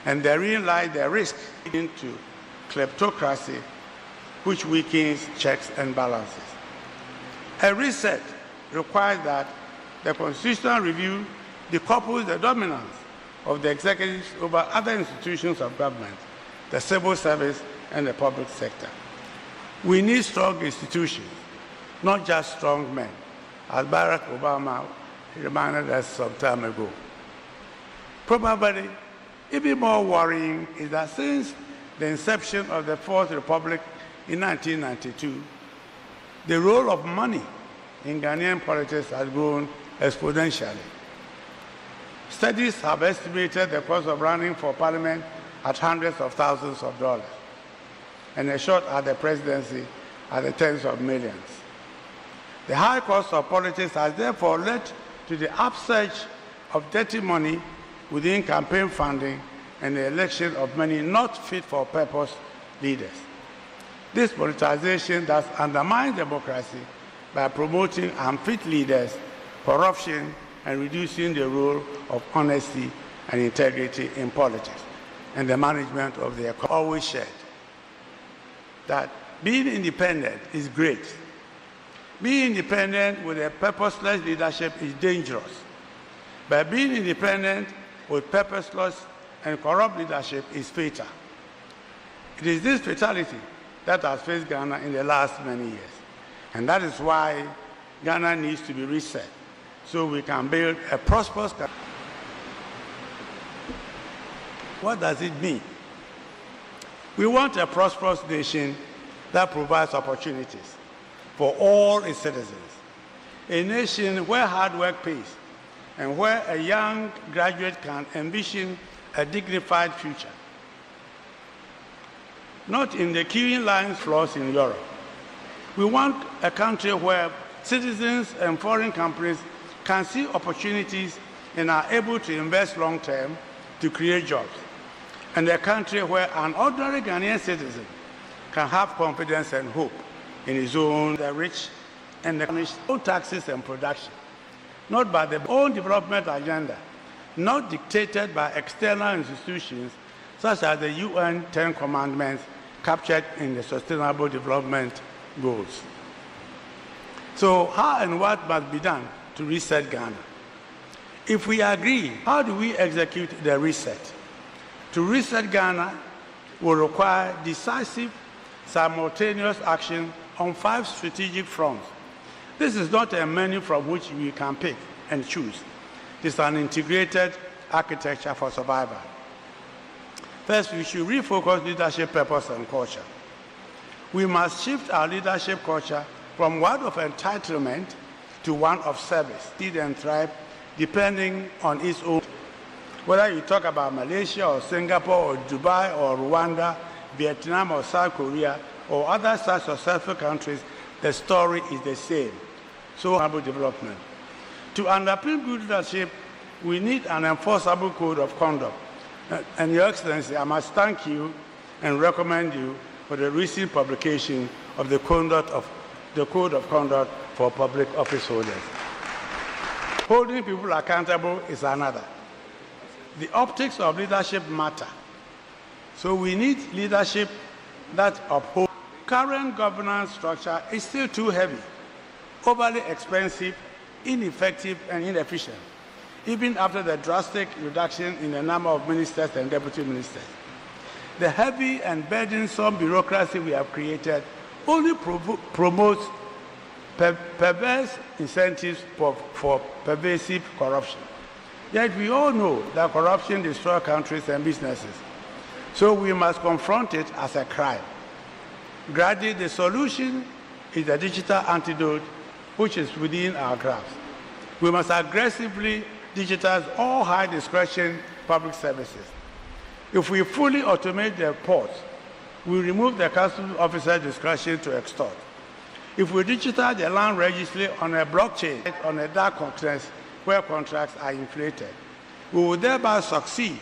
and therein lies the risk into kleptocracy, which weakens checks and balances. A reset requires that the constitutional review decouples the dominance of the executives over other institutions of government, the civil service, and the public sector. We need strong institutions, not just strong men, as Barack Obama reminded us some time ago. Probably even more worrying is that since the inception of the Fourth Republic in 1992, the role of money in Ghanaian politics has grown exponentially. Studies have estimated the cost of running for parliament at hundreds of thousands of dollars, and a shot at the presidency at the tens of millions. The high cost of politics has therefore led to the upsurge of dirty money within campaign funding and the election of many not fit-for-purpose leaders. This politicization thus undermines democracy by promoting unfit leaders, corruption, and reducing the role of honesty and integrity in politics and the management of the economy. Always shared that being independent is great. Being independent with a purposeless leadership is dangerous. But being independent with purposeless and corrupt leadership is fatal. It is this fatality that has faced Ghana in the last many years. And that is why Ghana needs to be reset so we can build a prosperous country. What does it mean? We want a prosperous nation that provides opportunities for all its citizens. A nation where hard work pays and where a young graduate can envision a dignified future. Not in the queuing lines floors in Europe. We want a country where citizens and foreign companies can see opportunities and are able to invest long-term to create jobs. And a country where an ordinary Ghanaian citizen can have confidence and hope in his own, the rich, and the punished own taxes and production, not by their own development agenda, not dictated by external institutions such as the UN 10 Commandments captured in the Sustainable Development Goals. So how and what must be done to reset Ghana? If we agree, how do we execute the reset? To reset Ghana will require decisive, simultaneous action on 5 strategic fronts. This is not a menu from which we can pick and choose. It is an integrated architecture for survival. First, we should refocus leadership purpose and culture. We must shift our leadership culture from one of entitlement to one of service, feed and thrive, depending on its own. Whether you talk about Malaysia or Singapore or Dubai or Rwanda, Vietnam or South Korea or other such successful countries, the story is the same. So, development. To underpin good leadership, we need an enforceable code of conduct. And Your Excellency, I must thank you and recommend you for the recent publication of the Code of Conduct for Public Office Holders. Holding people accountable is another. The optics of leadership matter. So we need leadership that upholds. Current governance structure is still too heavy, overly expensive, ineffective, and inefficient, even after the drastic reduction in the number of ministers and deputy ministers. The heavy and burdensome bureaucracy we have created only promotes perverse incentives for pervasive corruption. Yet we all know that corruption destroys countries and businesses. So we must confront it as a crime. Gradually, the solution is the digital antidote, which is within our grasp. We must aggressively digitize all high discretion public services. If we fully automate the ports, we remove the customs officer's discretion to extort. If we digitize the land registry on a blockchain, on a dark contracts where contracts are inflated, we will thereby succeed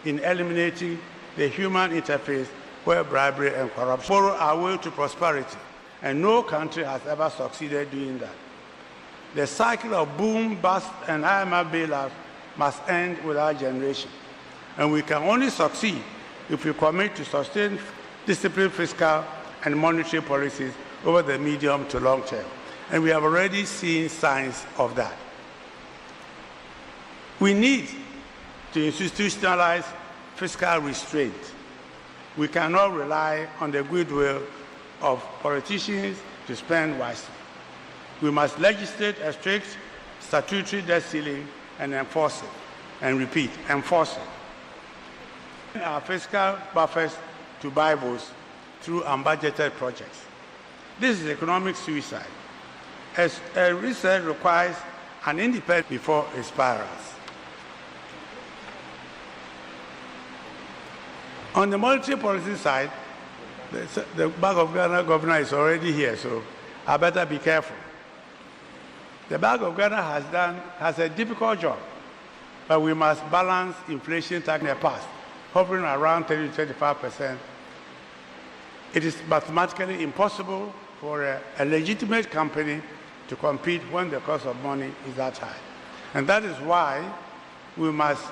in eliminating the human interface where bribery and corruption borrow our way to prosperity, and no country has ever succeeded doing that. The cycle of boom, bust, and IMF bailouts must end with our generation. And we can only succeed if we commit to sustain disciplined fiscal and monetary policies over the medium to long term. And we have already seen signs of that. We need to institutionalize fiscal restraint. We cannot rely on the goodwill of politicians to spend wisely. We must legislate a strict statutory debt ceiling and enforce it. And repeat, enforce it. Our fiscal buffers to buy votes through unbudgeted projects. This is economic suicide, as a research requires an independent before it spirals. On the monetary policy side, the Bank of Ghana governor is already here, so I better be careful. The Bank of Ghana has a difficult job, but we must balance inflation in the past, hovering around 30 to 35%. It is mathematically impossible for a legitimate company to compete when the cost of money is that high. And that is why we must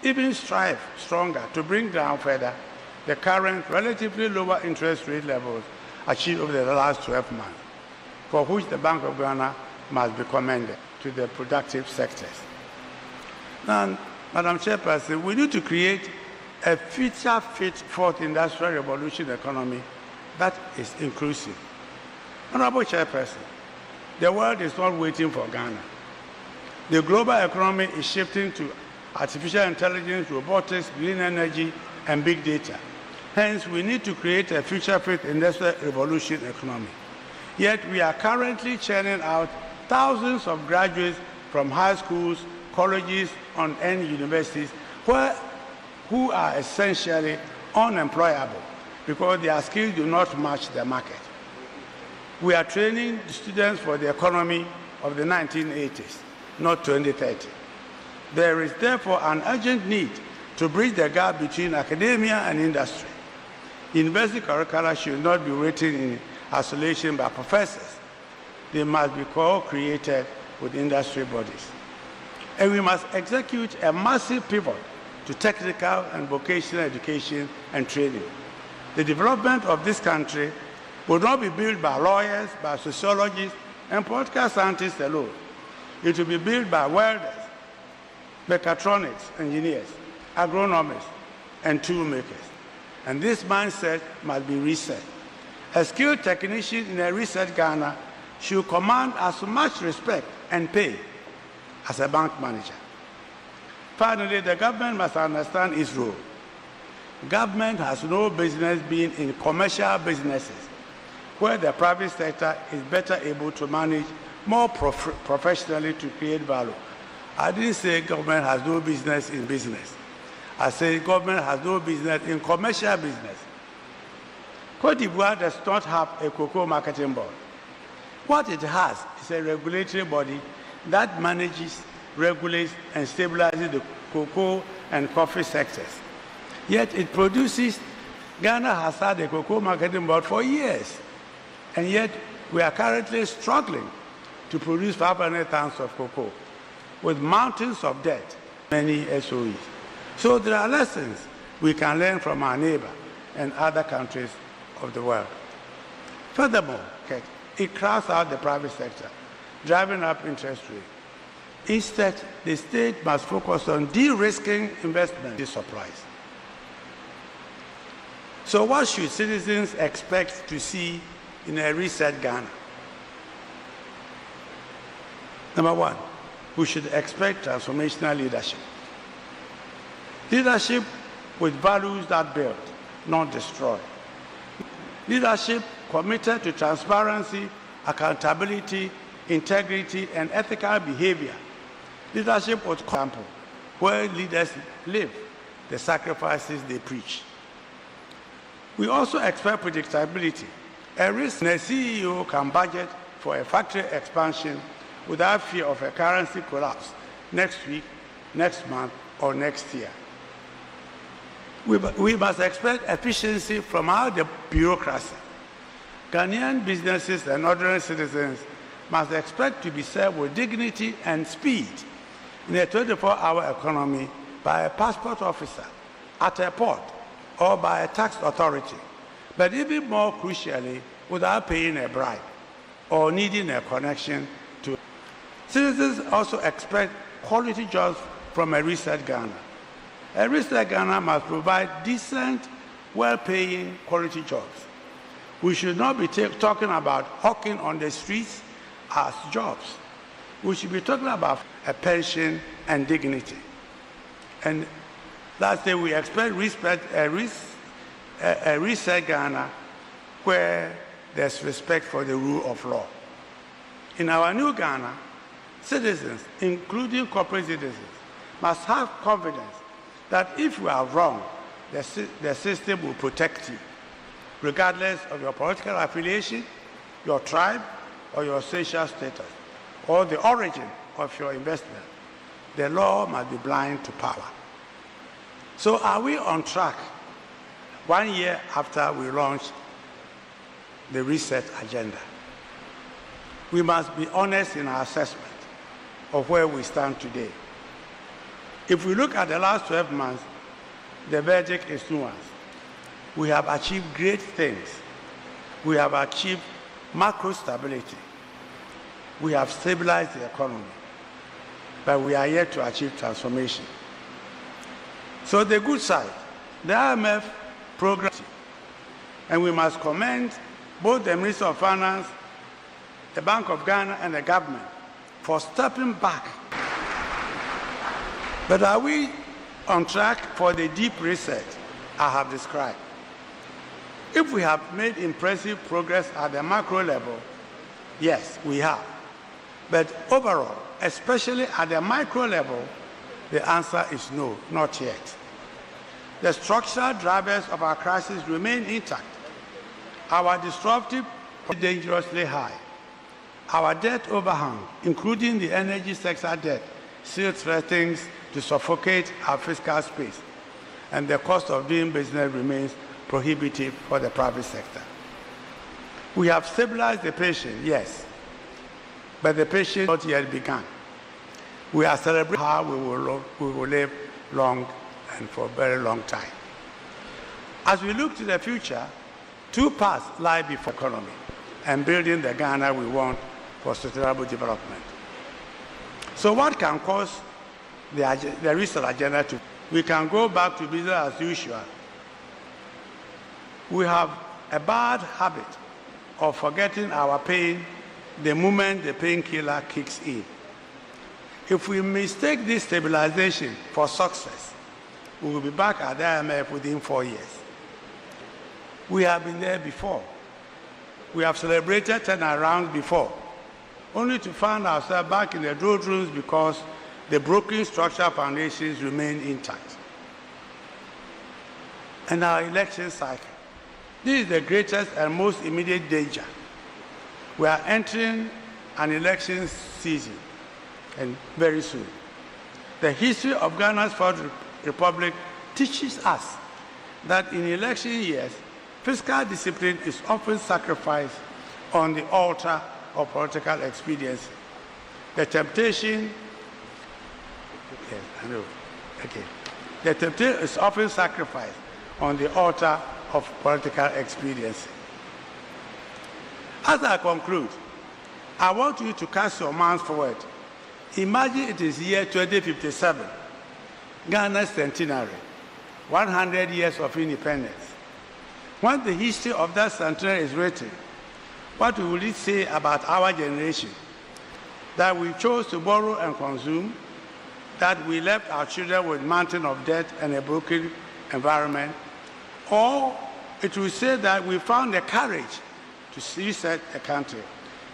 even strive stronger to bring down further the current relatively lower interest rate levels achieved over the last 12 months, for which the Bank of Ghana must be commended to the productive sectors. Now, Madam Chairperson, we need to create a future-fit fourth industrial revolution economy that is inclusive. Honorable Chairperson, the world is not waiting for Ghana. The global economy is shifting to artificial intelligence, robotics, green energy, and big data. Hence, we need to create a future-fit industrial revolution economy. Yet, we are currently churning out thousands of graduates from high schools, colleges, and universities who are essentially unemployable because their skills do not match the market. We are training students for the economy of the 1980s, not 2030. There is therefore an urgent need to bridge the gap between academia and industry. University curricula should not be written in isolation by professors. They must be co-created with industry bodies. And we must execute a massive pivot to technical and vocational education and training. The development of this country will not be built by lawyers, by sociologists, and political scientists alone. It will be built by welders, mechatronics engineers, agronomists, and tool makers. And this mindset must be reset. A skilled technician in a reset Ghana should command as much respect and pay as a bank manager. Finally, the government must understand its role. Government has no business being in commercial businesses where the private sector is better able to manage more professionally to create value. I didn't say government has no business in business. I say government has no business in commercial business. Côte d'Ivoire does not have a cocoa marketing board. What it has is a regulatory body that manages, regulates, and stabilizes the cocoa and coffee sectors. Yet it produces, Ghana has had a cocoa marketing board for years, and yet we are currently struggling to produce 500 tons of cocoa with mountains of debt, many SOEs. So there are lessons we can learn from our neighbor and other countries of the world. Furthermore, it crowds out the private sector, driving up interest rates. Instead, the state must focus on de-risking investment in supplies. So what should citizens expect to see in a reset Ghana? Number one, we should expect transformational leadership. Leadership with values that build, not destroy. Leadership committed to transparency, accountability, integrity, and ethical behavior. Leadership with example, where leaders live the sacrifices they preach. We also expect predictability. A risk a CEO can budget for a factory expansion without fear of a currency collapse next week, next month, or next year. We must expect efficiency from our bureaucracy. Ghanaian businesses and ordinary citizens must expect to be served with dignity and speed in a 24-hour economy by a passport officer at a port or by a tax authority, but even more crucially, without paying a bribe or needing a connection to. Citizens also expect quality jobs from a reset Ghana. A reset Ghana must provide decent, well-paying quality jobs. We should not be talking about hawking on the streets as jobs. We should be talking about a pension and dignity. And lastly, we expect a reset Ghana where there's respect for the rule of law. In our new Ghana, citizens, including corporate citizens, must have confidence that if you are wrong, the system will protect you, regardless of your political affiliation, your tribe, or your social status, or the origin of your investment. The law must be blind to power. So are we on track 1 year after we launched the reset agenda? We must be honest in our assessment of where we stand today. If we look at the last 12 months, the verdict is nuanced. We have achieved great things. We have achieved macro stability. We have stabilized the economy, but we are yet to achieve transformation. So the good side, the IMF program, and we must commend both the Minister of Finance, the Bank of Ghana, and the government for stepping back. But are we on track for the deep reset I have described? If we have made impressive progress at the macro level, yes, we have. But overall, especially at the micro level, the answer is no, not yet. The structural drivers of our crisis remain intact. Our disruptive is dangerously high. Our debt overhang, including the energy sector debt, still threatens to suffocate our fiscal space, and the cost of doing business remains prohibitive for the private sector. We have stabilized the patient, yes, but the patient has not yet begun. We are celebrating how we will live long and for a very long time. As we look to the future, two paths lie before the economy and building the Ghana we want for sustainable development. So what can cause the reset agenda to? We can go back to business as usual. We have a bad habit of forgetting our pain the moment the painkiller kicks in. If we mistake this stabilization for success, we will be back at the IMF within 4 years. We have been there before. We have celebrated turnarounds before, only to find ourselves back in the doldrums because the broken structural foundations remain intact. And our election cycle. This is the greatest and most immediate danger. We are entering an election season, and very soon. The history of Ghana's Fourth Republic teaches us that in election years, fiscal discipline is often sacrificed on the altar of political expediency. The temptation, yes, I know, okay. The temptation is often sacrificed on the altar of political expediency. As I conclude, I want you to cast your minds forward. Imagine it is year 2057, Ghana's centenary, 100 years of independence. When the history of that centenary is written, what will it say about our generation? That we chose to borrow and consume, that we left our children with a mountain of debt and a broken environment, or it will say that we found the courage to reset the country,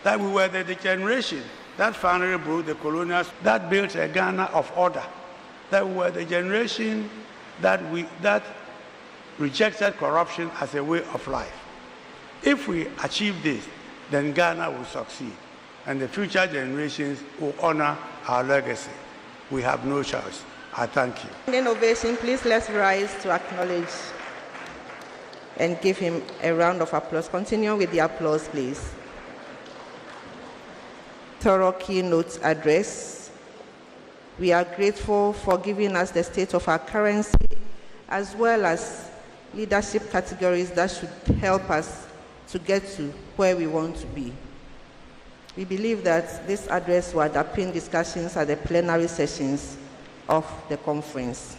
that we were the generation that finally broke the colonials, that built a Ghana of order, that we were the generation that rejected corruption as a way of life. If we achieve this, then Ghana will succeed, and the future generations will honor our legacy. We have no choice. I thank you.
In ovation, please let's rise to acknowledge and give him a round of applause. Continue with the applause, please. Thorough keynote address We are grateful for giving us the state of our currency, as well as leadership categories that should help us to get to where we want to be. We believe that this address will underpin discussions at the plenary sessions of the conference.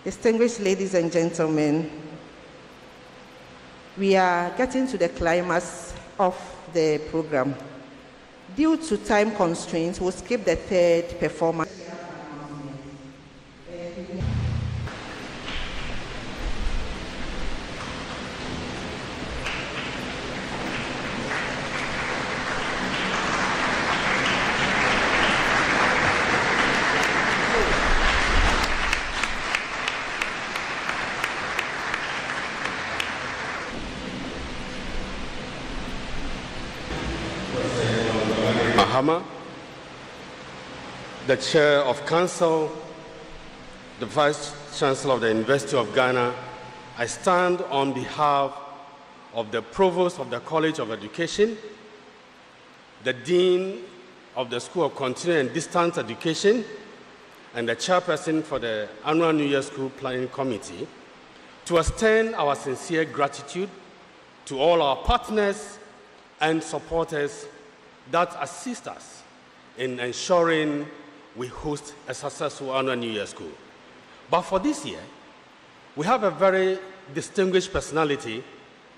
Distinguished ladies and gentlemen, we are getting to the climax of the program. Due to time constraints, we'll skip the third performance.
The Chair of Council, the Vice Chancellor of the University of Ghana, I stand on behalf of the Provost of the College of Education, the Dean of the School of Continuing and Distance Education, and the Chairperson for the Annual New Year School Planning Committee, to extend our sincere gratitude to all our partners and supporters that assist us in ensuring we host a successful Annual New Year School. But for this year, we have a very distinguished personality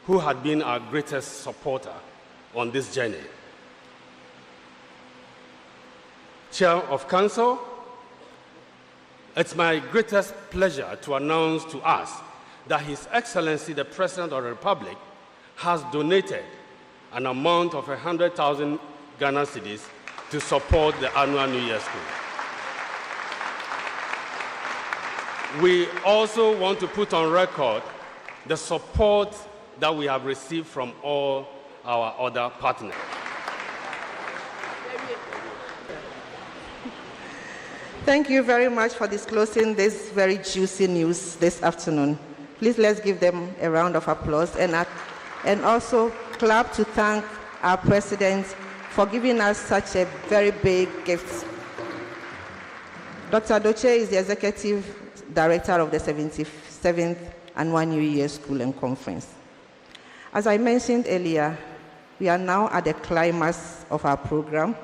who had been our greatest supporter on this journey. Chair of Council, it's my greatest pleasure to announce to us that His Excellency, the President of the Republic, has donated an amount of 100,000 Ghana cedis to support the Annual New Year School. We also want to put on record the support that we have received from all our other partners.
Thank you very much for disclosing this very juicy news this afternoon. Please let's give them a round of applause and also clap to thank our President for giving us such a very big gift. Dr. Doche is the Executive Director of the 77th Annual New Year School and Conference. As I mentioned earlier, we are now at the climax of our program,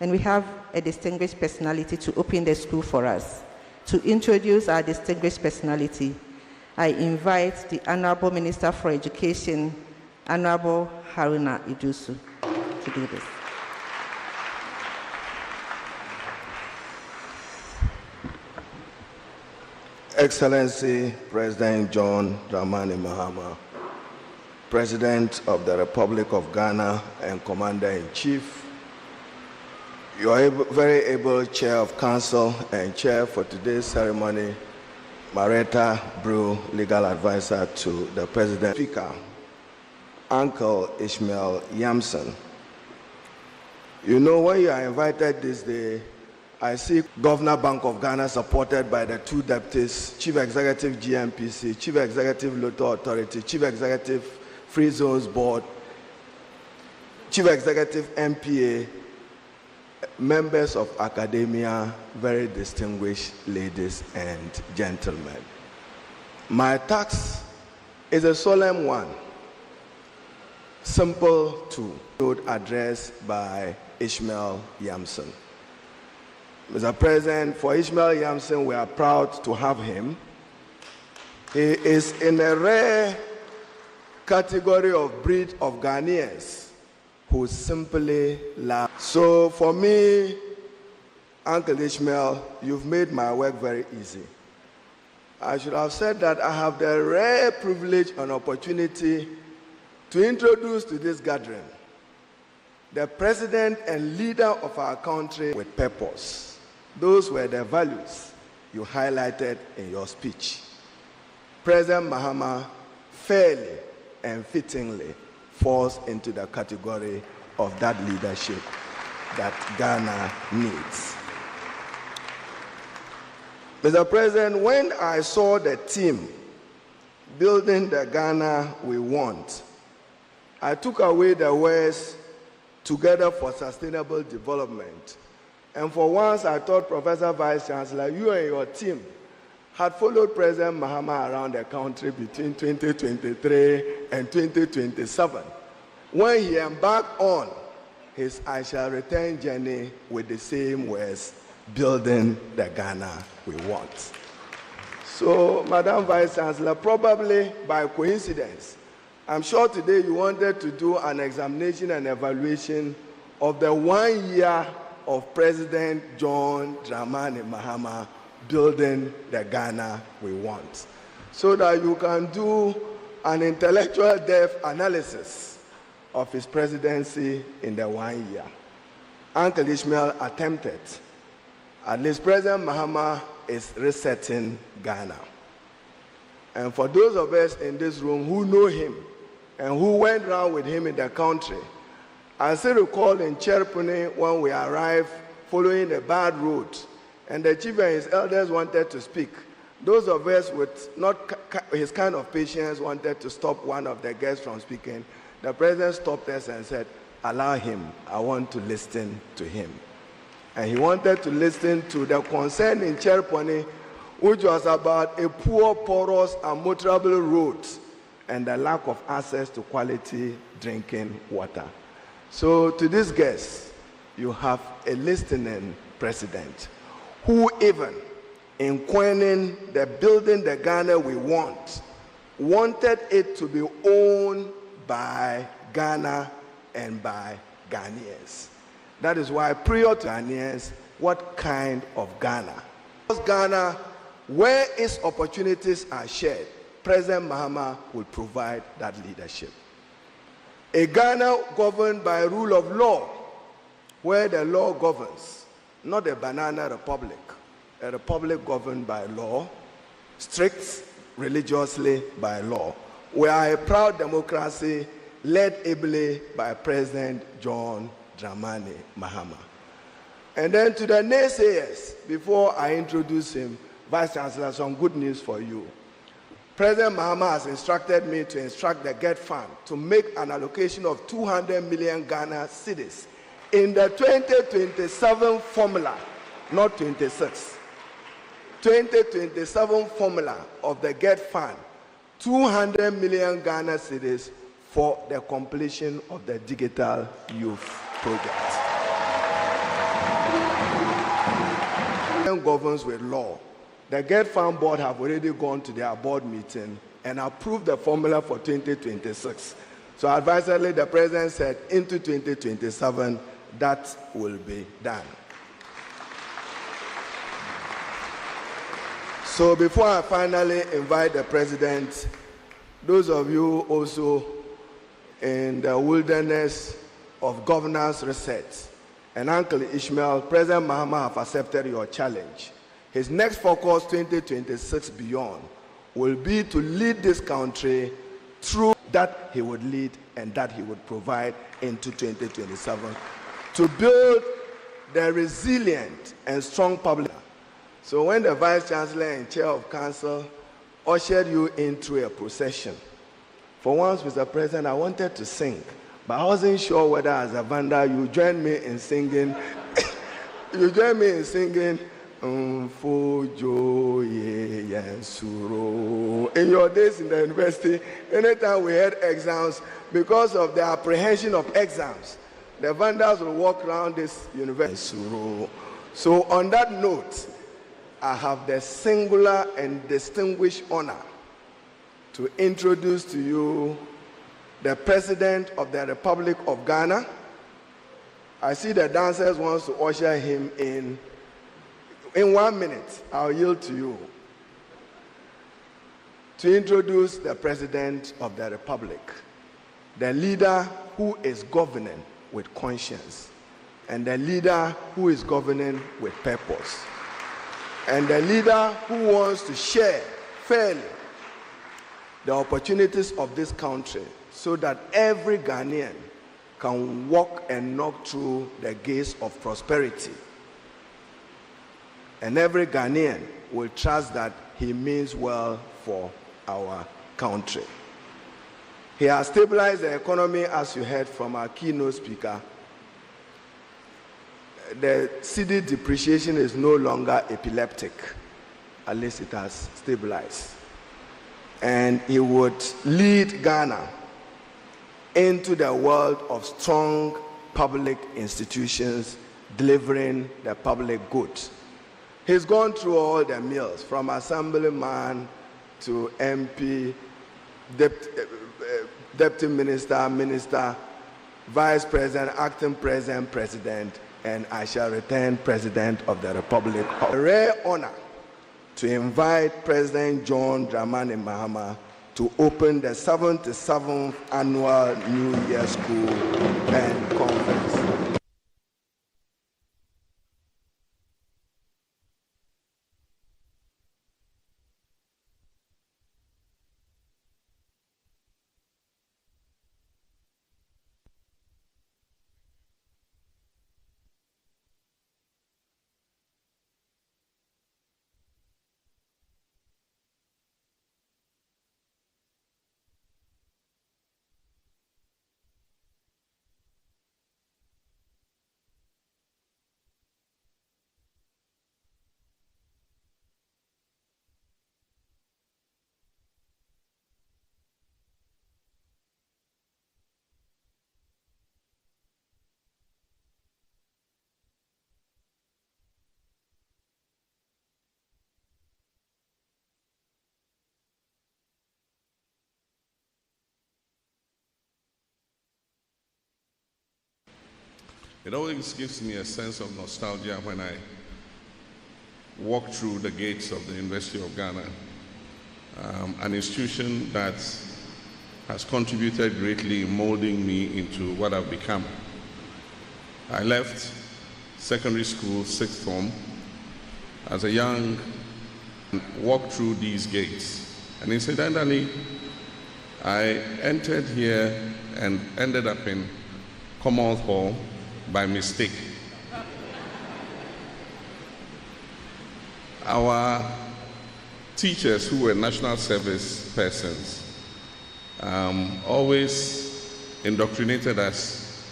and we have a distinguished personality to open the school for us. To introduce our distinguished personality, I invite the Honorable Minister for Education, Honorable Haruna Iddrisu, to do this.
Excellency President John Dramani Mahama, President of the Republic of Ghana and Commander-in-Chief, your very able Chair of Council and Chair for today's ceremony, Marietta Brew, Legal Advisor to the President, Speaker, Uncle Ishmael Yamson. You know, when you are invited this day, I see Governor Bank of Ghana supported by the two deputies, Chief Executive GMPC, Chief Executive Lotto Authority, Chief Executive Free Zones Board, Chief Executive MPA, members of academia, very distinguished ladies and gentlemen. My task is a solemn one, simple to note, addressed by Ishmael Yamson. Mr. President, for Ishmael Yamson, we are proud to have him. He is in a rare category of breed of Ghanaians who simply love. So for me, Uncle Ishmael, you've made my work very easy. I should have said that I have the rare privilege and opportunity to introduce to this gathering the president and leader of our country with purpose. Those were the values you highlighted in your speech. President Mahama fairly and fittingly falls into the category of that leadership that Ghana needs. Mr. President, when I saw the team building the Ghana we want, I took away the words "together for sustainable development" And for once, I thought, Professor Vice Chancellor, you and your team had followed President Mahama around the country between 2023 and 2027, when he embarked on his I shall return journey with the same words, building the Ghana we want. So, Madam Vice Chancellor, probably by coincidence, I'm sure today you wanted to do an examination and evaluation of the 1 year of President John Dramani Mahama building the Ghana we want, so that you can do an intellectual depth analysis of his presidency in the 1 year. Uncle Ishmael attempted. At least President Mahama is resetting Ghana. And for those of us in this room who know him and who went around with him in the country, I still recall in Cherpune when we arrived following the bad road, and the chief and his elders wanted to speak. Those of us with not his kind of patience wanted to stop one of the guests from speaking. The president stopped us and said, allow him, I want to listen to him. And he wanted to listen to the concern in Cherpone, which was about a poor, porous, and motorable road and the lack of access to quality drinking water. So to this guest, you have a listening president who even in coining the building the Ghana we want, wanted it to be owned by Ghana and by Ghanaians. That is why prior to Ghanaians, what kind of Ghana? Ghana, where its opportunities are shared, President Mahama will provide that leadership. A Ghana governed by rule of law, where the law governs, not a banana republic, a republic governed by law, strict religiously by law. We are a proud democracy led ably by President John Dramani Mahama. And then to the naysayers, before I introduce him, Vice Chancellor, some good news for you. President Mahama has instructed me to instruct the GET Fund to make an allocation of 200 million Ghana cedis in the 2027 formula, not 26. 2027 formula of the GET Fund, 200 million Ghana cedis for the completion of the Digital Youth Project. Governs with law. The GET Fund board have already gone to their board meeting and approved the formula for 2026. So advisedly, the president said into 2027, that will be done. So before I finally invite the president, those of you also in the wilderness of governance research, and Uncle Ishmael, President Mahama have accepted your challenge. His next focus, 2026 beyond, will be to lead this country through that he would lead and that he would provide into 2027 to build the resilient and strong public. So when the Vice Chancellor and Chair of Council ushered you into a procession, for once, Mr. President, I wanted to sing, but I wasn't sure whether as a Vanda you joined me in singing. You joined me in singing in your days in the university. Anytime we had exams, because of the apprehension of exams, the Vandas will walk around this university. So on that note, I have the singular and distinguished honor to introduce to you the President of the Republic of Ghana. I see the dancers wants to usher him in. In 1 minute, I'll yield to you to introduce the President of the Republic, the leader who is governing with conscience, and the leader who is governing with purpose, and the leader who wants to share fairly the opportunities of this country so that every Ghanaian can walk and knock through the gates of prosperity. And every Ghanaian will trust that he means well for our country. He has stabilized the economy, as you heard from our keynote speaker. the cedi depreciation is no longer epileptic. At least it has stabilized. And he would lead Ghana into the world of strong public institutions delivering the public goods. He's gone through all the mills, from assemblyman to MP, deputy minister, minister, vice president, acting president, president, and I shall return president of the Republic. A rare honor to invite President John Dramani Mahama to open the 77th Annual New Year School and Conference.
It always gives me a sense of nostalgia when I walk through the gates of the University of Ghana, an institution that has contributed greatly in molding me into what I've become. I left secondary school, sixth form, as a young, walked through these gates. And incidentally, I entered here and ended up in Commonwealth Hall by mistake. Our teachers, who were national service persons, always indoctrinated us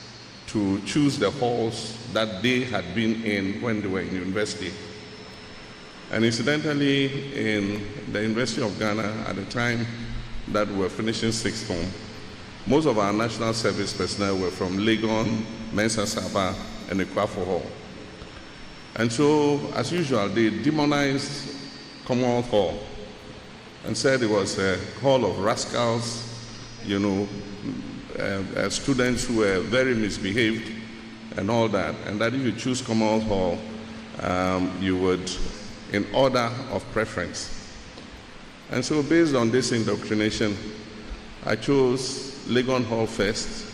to choose the halls that they had been in when they were in university. And incidentally, in the University of Ghana, at the time that we were finishing sixth form, most of our national service personnel were from Legon, Mensa Saba, and Ekwafo Hall. And so, as usual, they demonized Commonwealth Hall and said it was a hall of rascals, students who were very misbehaved and all that, and that if you choose Commonwealth Hall, you would, in order of preference. And so, based on this indoctrination, I chose Legon Hall first,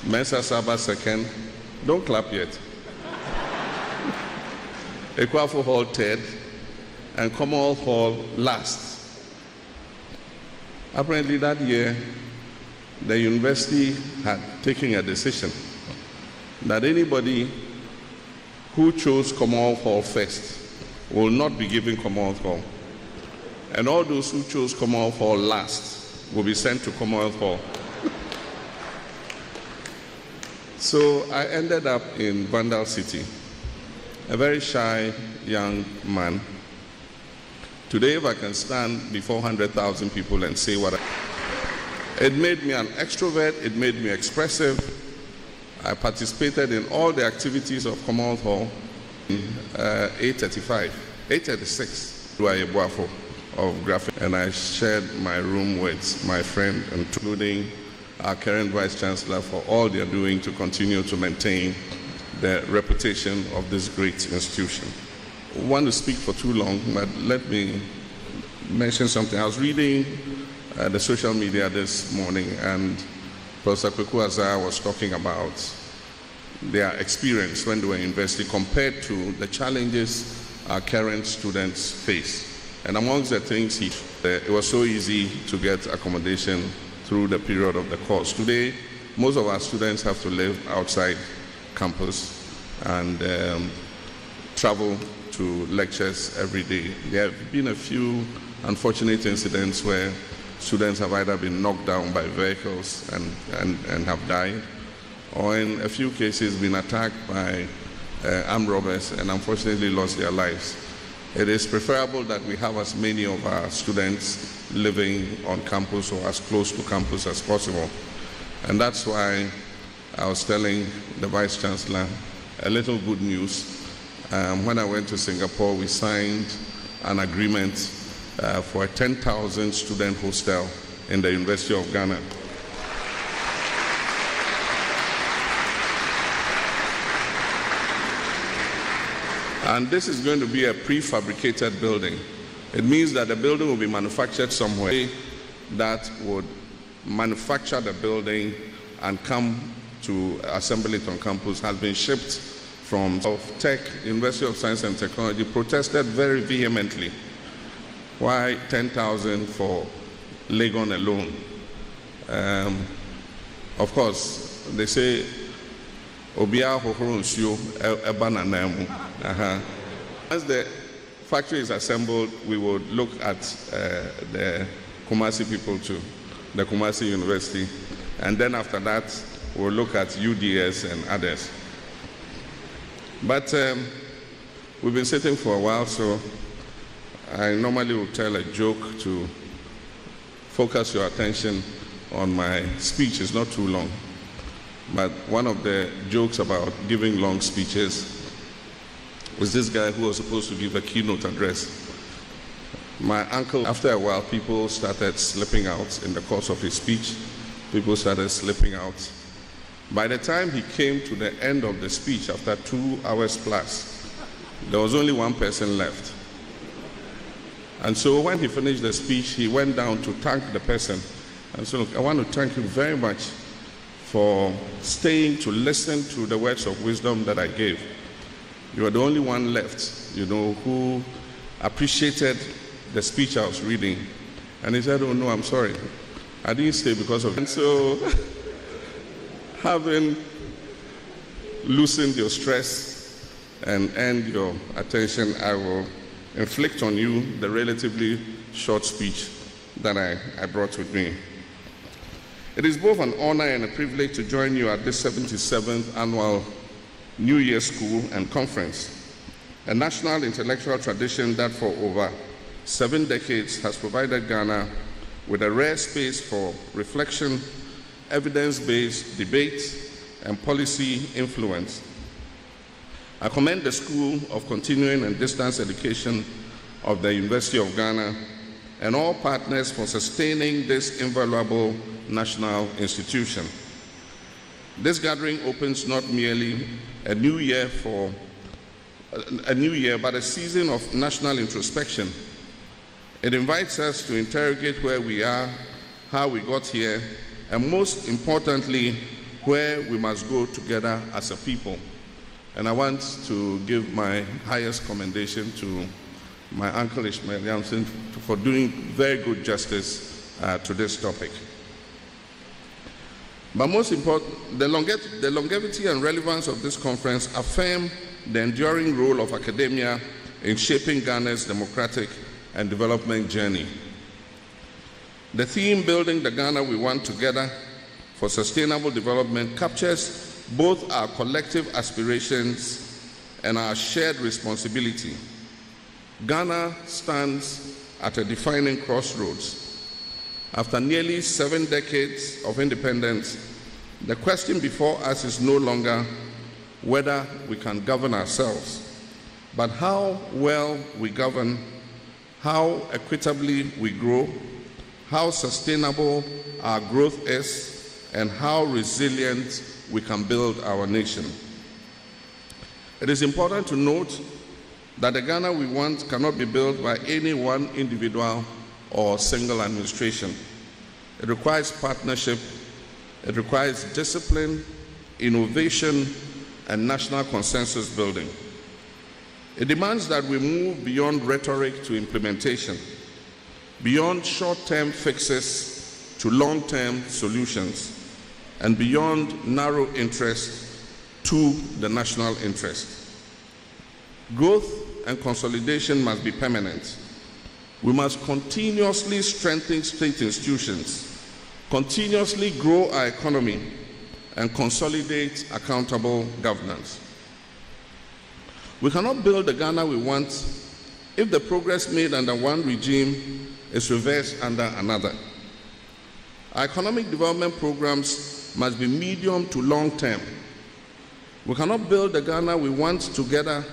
Mensa Saba second, don't clap yet, Ekwafo Hall third, and Commonwealth Hall last. Apparently that year, the university had taken a decision that anybody who chose Commonwealth Hall first will not be given Commonwealth Hall. And all those who chose Commonwealth Hall last will be sent to Commonwealth Hall. So I ended up in Vandal City, a very shy young man. Today, if I can stand before 100,000 people and say what it made me an extrovert, it made me expressive. I participated in all the activities of Commonwealth Hall in 836, of graphic, and I shared my room with my friend, including our current Vice Chancellor, for all they're doing to continue to maintain the reputation of this great institution. I want to speak for too long, but let me mention something. I was reading the social media this morning, and Professor Kweku Azar was talking about their experience when they were in university compared to the challenges our current students face. And amongst the things, it was so easy to get accommodation through the period of the course. Today, most of our students have to live outside campus and travel to lectures every day. There have been a few unfortunate incidents where students have either been knocked down by vehicles and have died, or in a few cases been attacked by armed robbers and unfortunately lost their lives. It is preferable that we have as many of our students living on campus or as close to campus as possible. And that's why I was telling the Vice Chancellor a little good news. When I went to Singapore, we signed an agreement for a 10,000 student hostel in the University of Ghana. And this is going to be a prefabricated building. It means that the building will be manufactured somewhere that would manufacture the building and come to assemble it on campus has been shipped from Tech, University of Science and Technology, protested very vehemently. Why 10,000 for Legon alone? Of course, they say, Obia Hohoronsio Ebananamu. Once the factory is assembled, we would look at the Kumasi people too, the Kumasi University, and then after that, we'll look at UDS and others. But we've been sitting for a while, so I normally will tell a joke to focus your attention on my speech. It's not too long. But one of the jokes about giving long speeches was this guy who was supposed to give a keynote address. My uncle, after a while, people started slipping out in the course of his speech. People started slipping out. By the time he came to the end of the speech, after 2 hours plus, there was only one person left. And so when he finished the speech, he went down to thank the person. And so, look, I want to thank you very much for staying to listen to the words of wisdom that I gave. You are the only one left, who appreciated the speech I was reading. And he said, oh no, I'm sorry. I didn't stay because of it. And so, having loosened your stress and earned your attention, I will inflict on you the relatively short speech that I brought with me. It is both an honor and a privilege to join you at this 77th annual New Year School and Conference, a national intellectual tradition that for over 7 decades has provided Ghana with a rare space for reflection, evidence-based debate, and policy influence. I commend the School of Continuing and Distance Education of the University of Ghana and all partners for sustaining this invaluable national institution. This gathering opens not merely a new year, but a season of national introspection. It invites us to interrogate where we are, how we got here, and most importantly, where we must go together as a people. And I want to give my highest commendation to my uncle Ishmael Yamson for doing very good justice to this topic. But most important, the longevity and relevance of this conference affirm the enduring role of academia in shaping Ghana's democratic and development journey. The theme, Building the Ghana We Want Together for Sustainable Development, captures both our collective aspirations and our shared responsibility. Ghana stands at a defining crossroads. After nearly 7 decades of independence, the question before us is no longer whether we can govern ourselves, but how well we govern, how equitably we grow, how sustainable our growth is, and how resilient we can build our nation. It is important to note that the Ghana we want cannot be built by any one individual or single administration. It requires partnership, it requires discipline, innovation, and national consensus building. It demands that we move beyond rhetoric to implementation, beyond short-term fixes to long-term solutions, and beyond narrow interest to the national interest. Growth and consolidation must be permanent. We must continuously strengthen state institutions, continuously grow our economy, and consolidate accountable governance. We cannot build the Ghana we want if the progress made under one regime is reversed under another. Our economic development programs must be medium to long term. We cannot build the Ghana we want together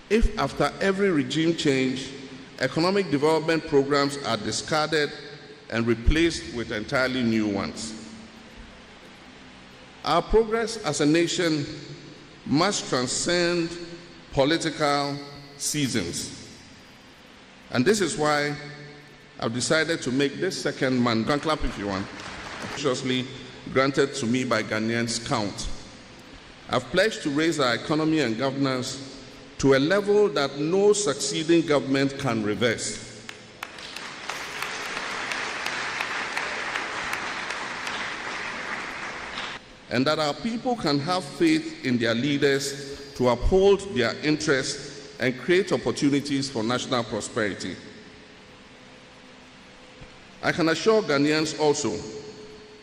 if after every regime change, economic development programs are discarded and replaced with entirely new ones. Our progress as a nation must transcend political seasons. And this is why I've decided to make this second mandate, you can clap if you want, graciously granted to me by Ghanaians count. I've pledged to raise our economy and governance to a level that no succeeding government can reverse. And that our people can have faith in their leaders to uphold their interests and create opportunities for national prosperity. I can assure Ghanaians also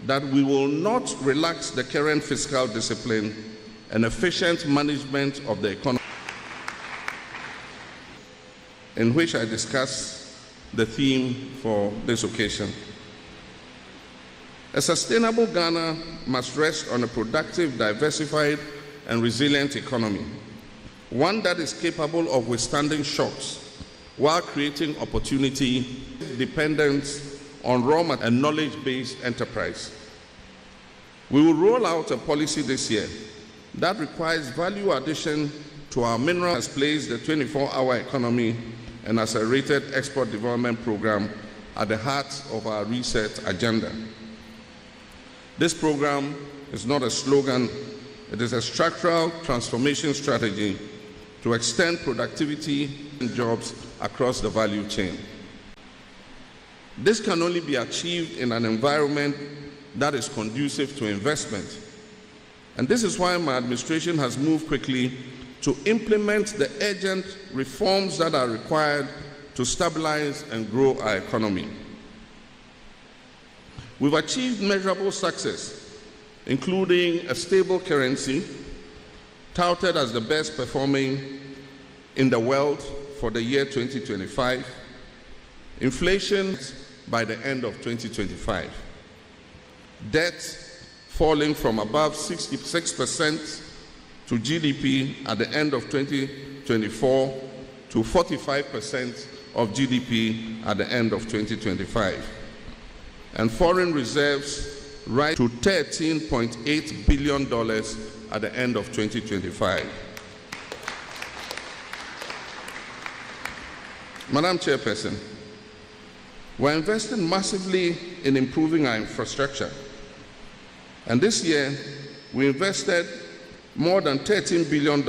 that we will not relax the current fiscal discipline and efficient management of the economy, in which I discuss the theme for this occasion. A sustainable Ghana must rest on a productive, diversified, and resilient economy, one that is capable of withstanding shocks while creating opportunity, dependence on raw material and knowledge-based enterprise. We will roll out a policy this year that requires value addition to our mineral, has placed the 24-hour economy and accelerated export development program at the heart of our reset agenda. This program is not a slogan, it is a structural transformation strategy to extend productivity and jobs across the value chain. This can only be achieved in an environment that is conducive to investment. And this is why my administration has moved quickly to implement the urgent reforms that are required to stabilize and grow our economy. We've achieved measurable success, including a stable currency, touted as the best performing in the world for the year 2025, inflation by the end of 2025, debt falling from above 66% to GDP at the end of 2024 to 45% of GDP at the end of 2025, and foreign reserves rise to $13.8 billion at the end of 2025. Madam Chairperson, we're investing massively in improving our infrastructure. And this year, we invested more than $13 billion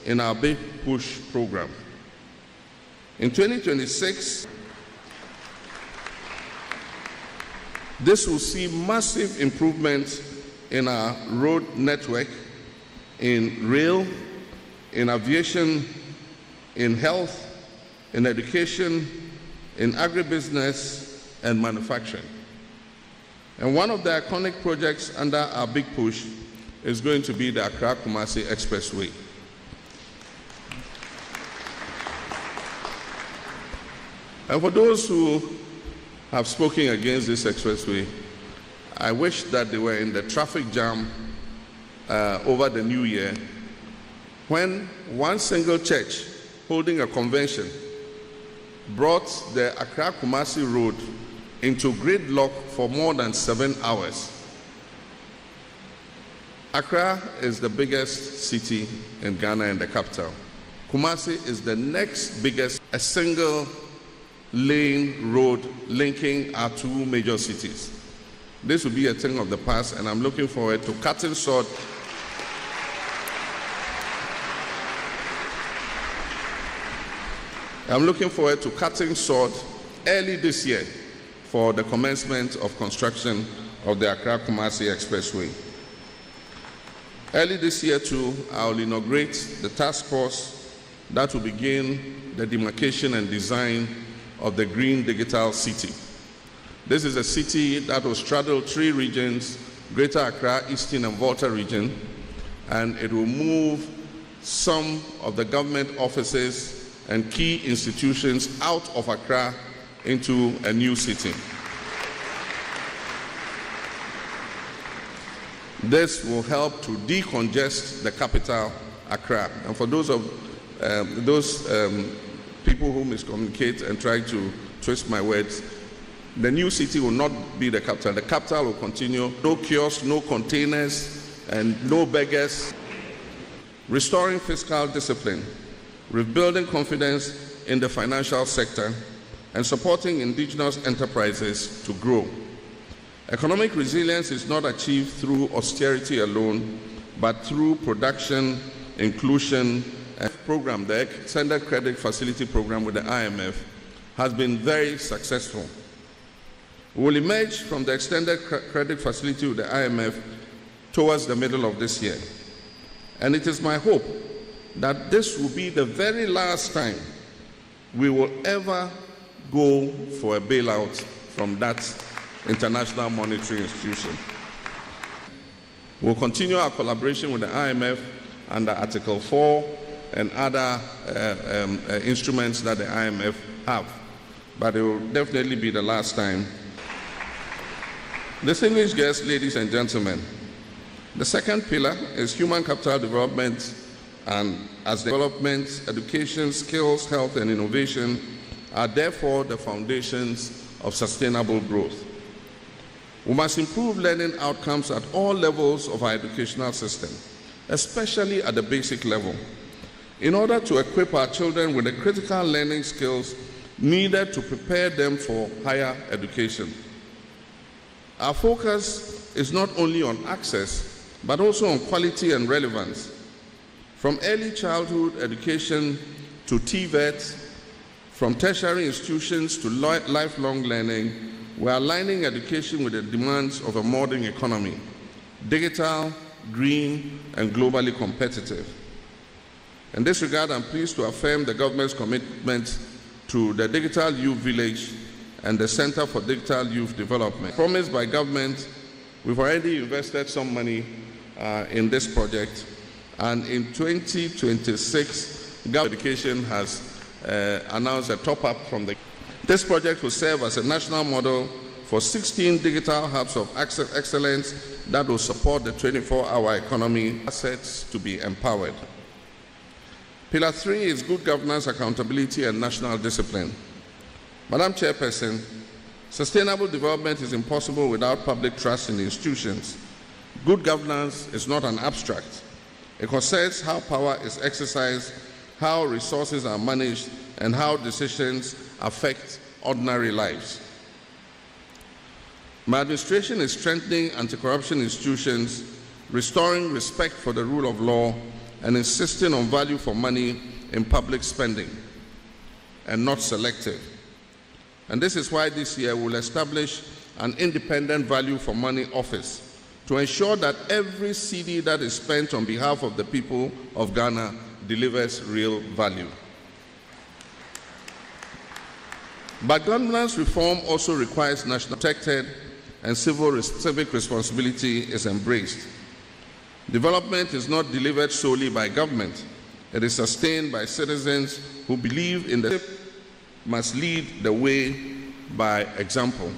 in our Big Push program. In 2026, this will see massive improvements in our road network, in rail, in aviation, in health, in education, in agribusiness, and manufacturing. And one of the iconic projects under our Big Push is going to be the Accra-Kumasi Expressway. And for those who have spoken against this expressway, I wish that they were in the traffic jam over the New Year, when one single church holding a convention brought the Accra-Kumasi Road into gridlock for more than 7 hours. Accra is the biggest city in Ghana and the capital. Kumasi is the next biggest, a single lane road linking our two major cities. This will be a thing of the past, and I'm looking forward to cutting sword. I'm looking forward to cutting sword early this year for the commencement of construction of the Accra-Kumasi Expressway. Early this year too, I will inaugurate the task force that will begin the demarcation and design of the Green Digital City. This is a city that will straddle 3 regions, Greater Accra, Eastern and Volta region, and it will move some of the government offices and key institutions out of Accra into a new city. This will help to decongest the capital, Accra. And for those people who miscommunicate and try to twist my words, the new city will not be the capital. The capital will continue. No kiosks, no containers, and no beggars. Restoring fiscal discipline, rebuilding confidence in the financial sector, and supporting indigenous enterprises to grow. Economic resilience is not achieved through austerity alone, but through production, inclusion, and program. The Extended Credit Facility Program with the IMF has been very successful. We will emerge from the Extended Credit Facility with the IMF towards the middle of this year. And it is my hope that this will be the very last time we will ever go for a bailout from that international monetary institution. We'll continue our collaboration with the IMF under Article 4 and other instruments that the IMF have, but it will definitely be the last time. Distinguished guests, ladies and gentlemen, the second pillar is human capital development, and as development, education, skills, health, and innovation are therefore the foundations of sustainable growth. We must improve learning outcomes at all levels of our educational system, especially at the basic level, in order to equip our children with the critical learning skills needed to prepare them for higher education. Our focus is not only on access, but also on quality and relevance. From early childhood education to TVET, from tertiary institutions to lifelong learning, we are aligning education with the demands of a modern economy, digital, green, and globally competitive. In this regard, I'm pleased to affirm the government's commitment to the Digital Youth Village and the Center for Digital Youth Development. Promised by government, we've already invested some money in this project, and in 2026, government education has announced a top-up from the. This project will serve as a national model for 16 digital hubs of excellence that will support the 24-hour economy, assets to be empowered. Pillar 3 is good governance, accountability, and national discipline. Madam Chairperson, sustainable development is impossible without public trust in institutions. Good governance is not an abstract. It concerns how power is exercised, how resources are managed, and how decisions affect ordinary lives. My administration is strengthening anti-corruption institutions, restoring respect for the rule of law, and insisting on value for money in public spending, and not selective. And this is why this year we'll establish an independent value for money office to ensure that every cedi that is spent on behalf of the people of Ghana delivers real value. But governance reform also requires national protected and civic responsibility is embraced. Development is not delivered solely by government. It is sustained by citizens who believe in the must lead the way by example.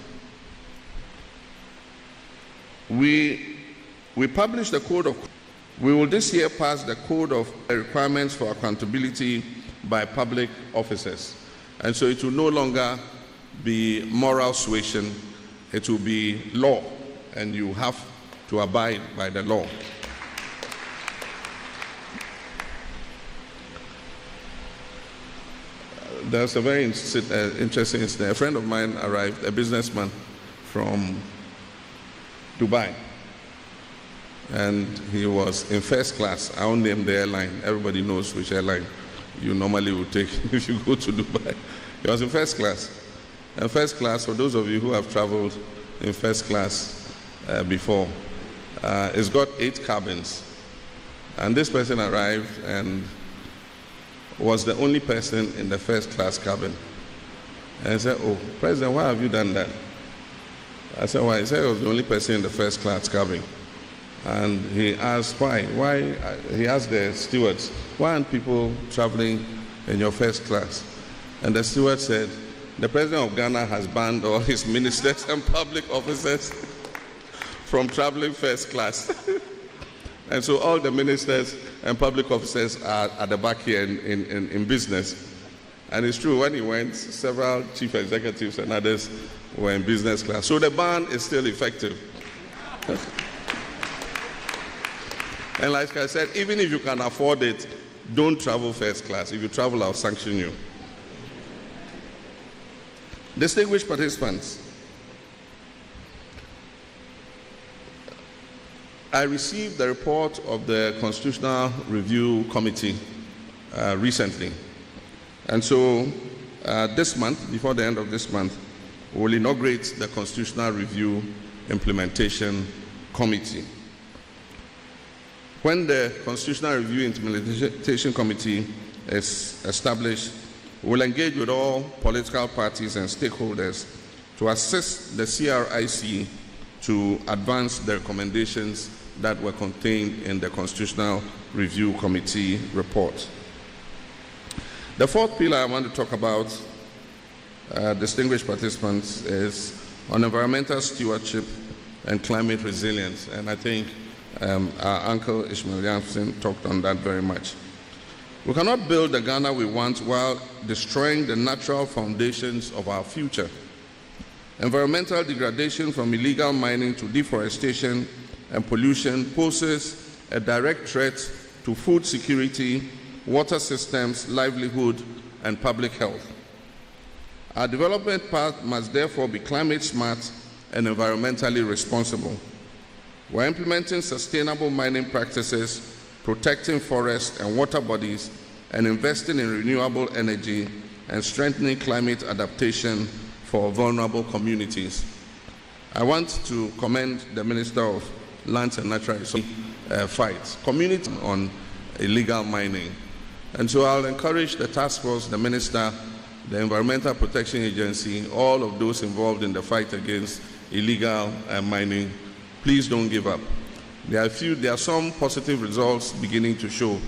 We published the code of. We will this year pass the code of requirements for accountability by public officers. And so it will no longer be moral suasion, it will be law, and you have to abide by the law. There's a very interesting incident. A friend of mine arrived, a businessman from Dubai, and he was in first class. I won't name the airline. Everybody knows which airline you normally would take if you go to Dubai. He was in first class. And first class, for those of you who have traveled in first class before, it's got 8 cabins. And this person arrived and was the only person in the first class cabin. And I said, "Oh, President, why have you done that?" I said, "Why?" He said, "I was the only person in the first class cabin." and he asked why. He asked the stewards, why aren't people traveling in your first class? And the steward said, the President of Ghana has banned all his ministers and public officers from traveling first class. And so all the ministers and public officers are at the back here in business. And it's true, when he went, several chief executives and others were in business class. So the ban is still effective. And like I said, even if you can afford it, don't travel first class. If you travel, I'll sanction you. Distinguished participants, I received the report of the Constitutional Review Committee recently. And so this month, before the end of this month, we will inaugurate the Constitutional Review Implementation Committee. When the Constitutional Review Implementation Committee is established, we will engage with all political parties and stakeholders to assist the CRIC to advance the recommendations that were contained in the Constitutional Review Committee report. The fourth pillar I want to talk about, distinguished participants, is on environmental stewardship and climate resilience. And I think our uncle Ishmael Yamson talked on that very much. We cannot build the Ghana we want while destroying the natural foundations of our future. Environmental degradation from illegal mining to deforestation and pollution poses a direct threat to food security, water systems, livelihood, and public health. Our development path must therefore be climate smart and environmentally responsible. We're implementing sustainable mining practices, protecting forests and water bodies, and investing in renewable energy and strengthening climate adaptation for vulnerable communities. I want to commend the Minister of Lands and Natural Resources fight community on illegal mining. And so I'll encourage the task force, the Minister, the Environmental Protection Agency, all of those involved in the fight against illegal mining. Please don't give up. There are some positive results beginning to show.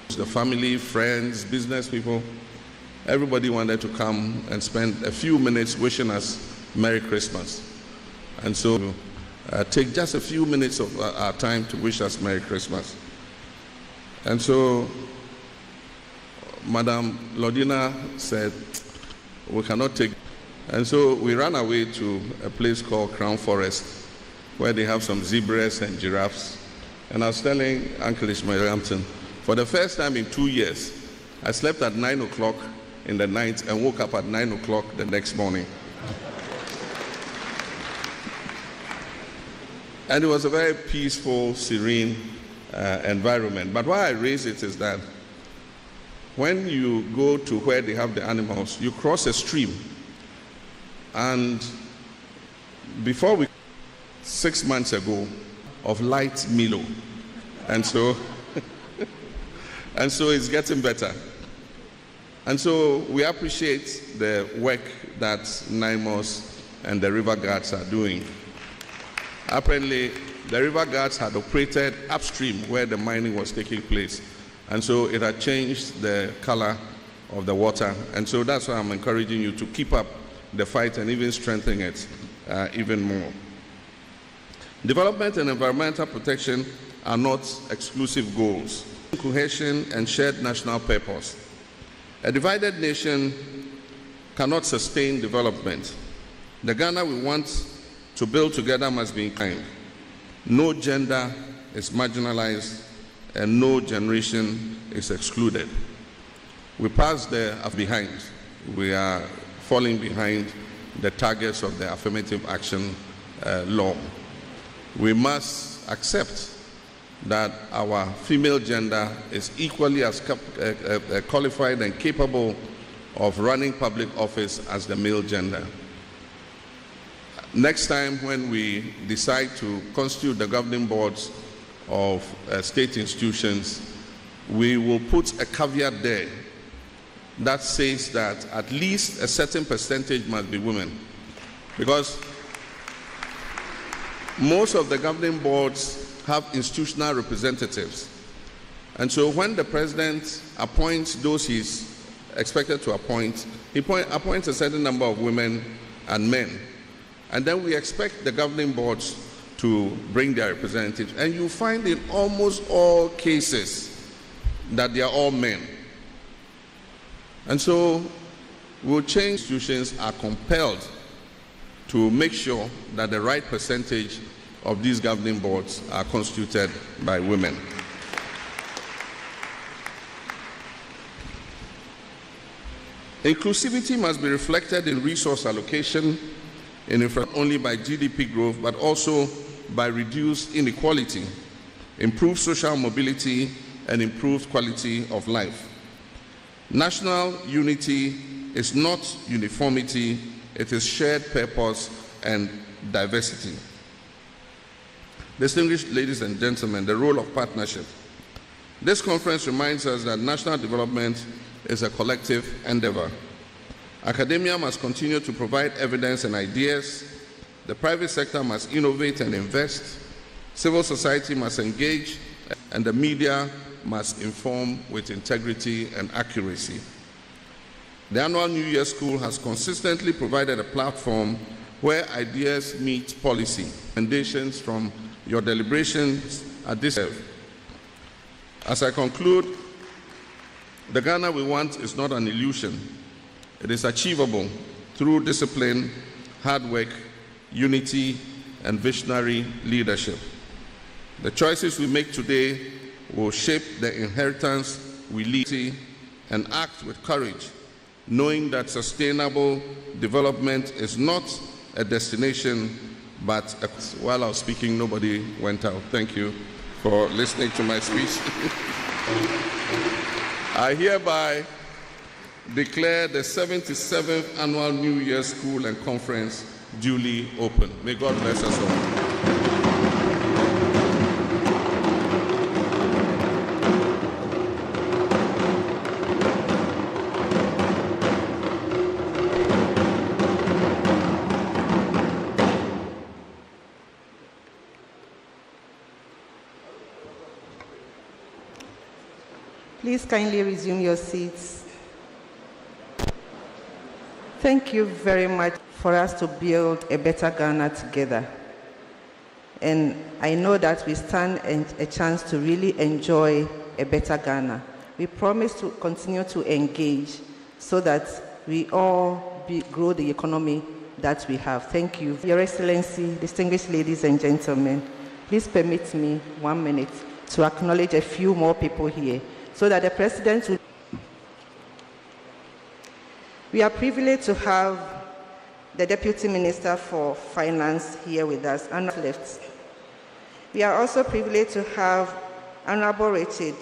The family, friends, business people, everybody wanted to come and spend a few minutes wishing us Merry Christmas. And so take just a few minutes of our time to wish us Merry Christmas. And so Madam Lodina said, we cannot take. And so we ran away to a place called Crown Forest, where they have some zebras and giraffes. And I was telling Uncle Ishmael Hampton, for the first time in 2 years, I slept at 9 o'clock in the night and woke up at 9 o'clock the next morning. And it was a very peaceful, serene environment. But why I raise it is that when you go to where they have the animals, you cross a stream. And before 6 months ago, of light Milo. And so it's getting better. And so we appreciate the work that NIMOS and the river guards are doing. Apparently, the river guards had operated upstream where the mining was taking place. And so it had changed the color of the water. And so that's why I'm encouraging you to keep up the fight and even strengthen it even more. Development and environmental protection are not exclusive goals. Cohesion and shared national purpose. A divided nation cannot sustain development. The Ghana we want to build together must be kind. No gender is marginalized and no generation is excluded. We passed the behind. We are falling behind the targets of the affirmative action law. We must accept that our female gender is equally as qualified and capable of running public office as the male gender. Next time when we decide to constitute the governing boards of state institutions, we will put a caveat there that says that at least a certain percentage must be women. Because most of the governing boards have institutional representatives. And so when the president appoints those he's expected to appoint, he appoints a certain number of women and men. And then we expect the governing boards to bring their representatives. And you find in almost all cases that they are all men. And so we'll change. Institutions are compelled to make sure that the right percentage of these governing boards are constituted by women. Inclusivity must be reflected in resource allocation, not only by GDP growth, but also by reduced inequality, improved social mobility, and improved quality of life. National unity is not uniformity, it is shared purpose and diversity. Distinguished ladies and gentlemen, the role of partnership. This conference reminds us that national development is a collective endeavor. Academia must continue to provide evidence and ideas. The private sector must innovate and invest. Civil society must engage, and the media must inform with integrity and accuracy. The annual New Year School has consistently provided a platform where ideas meet policy. Recommendations from your deliberations at this level. As I conclude, the Ghana we want is not an illusion. It is achievable through discipline, hard work, unity, and visionary leadership. The choices we make today will shape the inheritance we leave and act with courage, knowing that sustainable development is not a destination, but while I was speaking, nobody went out. Thank you for listening to my speech. I hereby declare the 77th Annual New Year School and Conference duly open. May God bless us all.
Please kindly resume your seats. Thank you very much for us to build a better Ghana together. And I know that we stand a chance to really enjoy a better Ghana. We promise to continue to engage so that we all grow the economy that we have. Thank you. Your Excellency, distinguished ladies and gentlemen, please permit me 1 minute to acknowledge a few more people here, so that the President will... We are privileged to have the Deputy Minister for Finance here with us, and left. We are also privileged to have Honorable Richard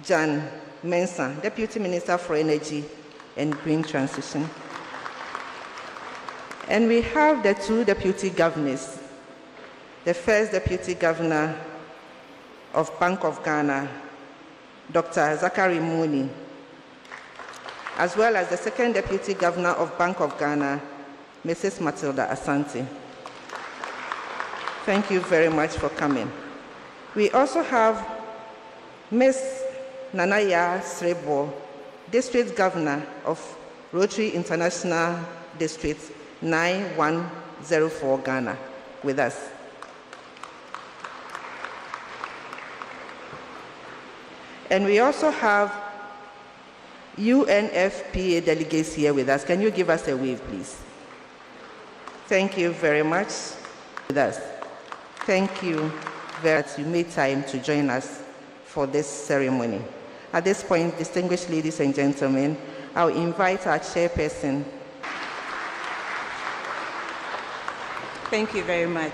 Jan Mensah, Deputy Minister for Energy and Green Transition. And we have the two Deputy Governors, the first Deputy Governor of Bank of Ghana, Dr. Zachary Mooney, as well as the second Deputy Governor of Bank of Ghana, Mrs. Matilda Asante. Thank you very much for coming. We also have Ms. Nanaya Srebo, District Governor of Rotary International District 9104 Ghana, with us. And we also have UNFPA delegates here with us. Can you give us a wave, please? Thank you very much. With us. Thank you that you made time to join us for this ceremony. At this point, distinguished ladies and gentlemen, I'll invite our chairperson.
Thank you very much.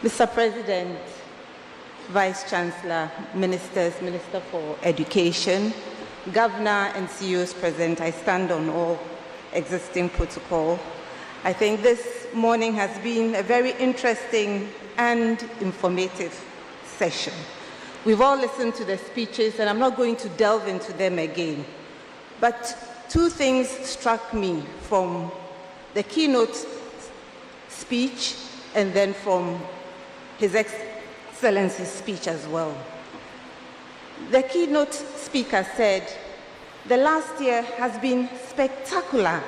Mr. President, Vice Chancellor, Ministers, Minister for Education, Governor and CEOs present, I stand on all existing protocol. I think this morning has been a very interesting and informative session. We've all listened to the speeches, and I'm not going to delve into them again. But two things struck me from the keynote speech and then from Excellency's speech as well. The keynote speaker said, the last year has been spectacular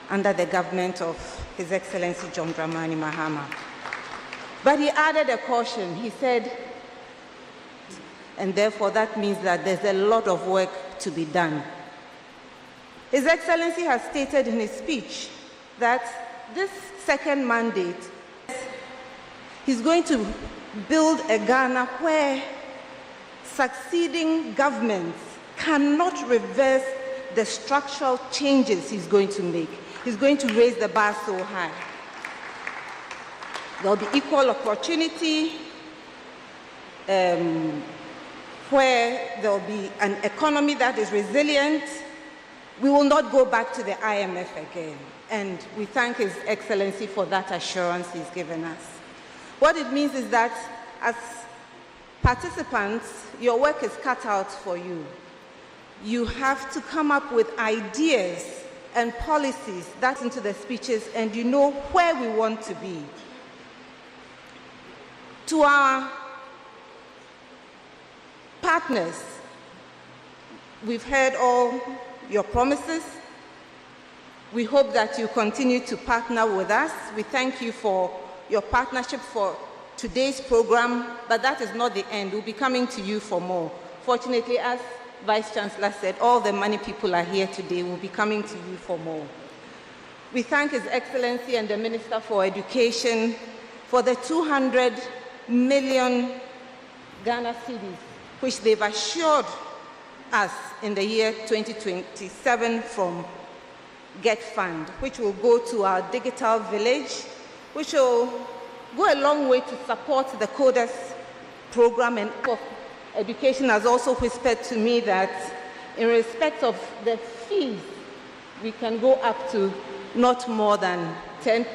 under the government of His Excellency John Dramani Mahama. But he added a caution. He said, and therefore that means that there's a lot of work to be done. His Excellency has stated in his speech that this second mandate, he's going to build a Ghana where succeeding governments cannot reverse the structural changes he's going to make. He's going to raise the bar so high. There'll be equal opportunity, where there'll be an economy that is resilient. We will not go back to the IMF again. And we thank His Excellency for that assurance he's given us. What it means is that as participants, your work is cut out for you. You have to come up with ideas and policies that's into the speeches, and you know where we want to be. To our partners, we've heard all your promises. We hope that you continue to partner with us. We thank you for your partnership for today's program, but that is not the end. We'll be coming to you for more. Fortunately, as Vice Chancellor said, all the money people are here today. We'll be coming to you for more. We thank His Excellency and the Minister for Education for the 200 million Ghana cedis, which they've assured us in the year 2027 from Get Fund, which will go to our digital village, which will go a long way to support the CODES program. And Education has also whispered to me that in respect of the fees, we can go up to not more than 10,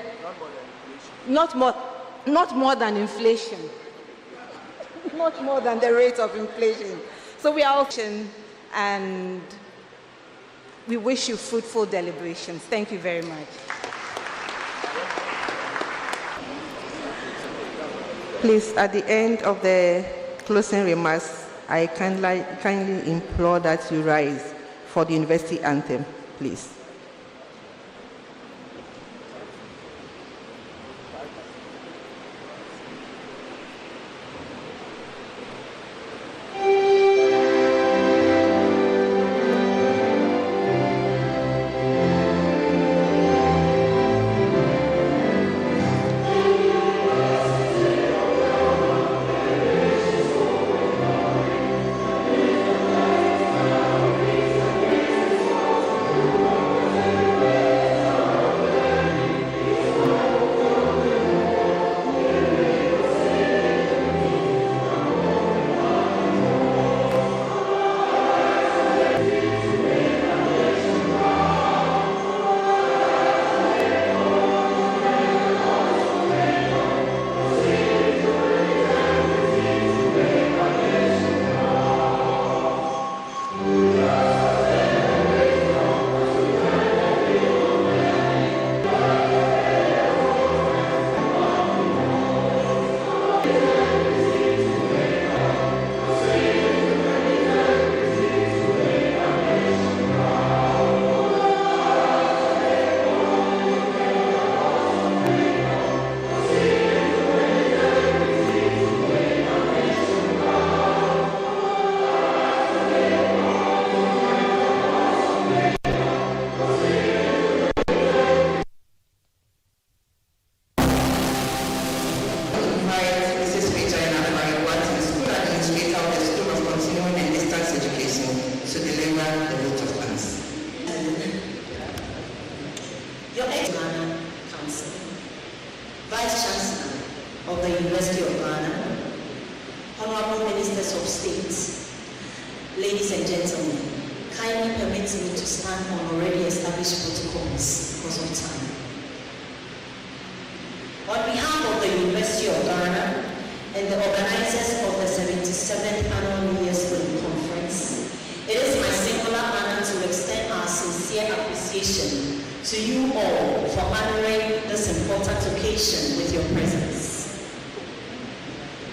not more than inflation, not more than the rate of inflation. So we are auction, and we wish you fruitful deliberations. Thank you very much.
Please, at the end of the closing remarks, I kindly implore that you rise for the university anthem, please.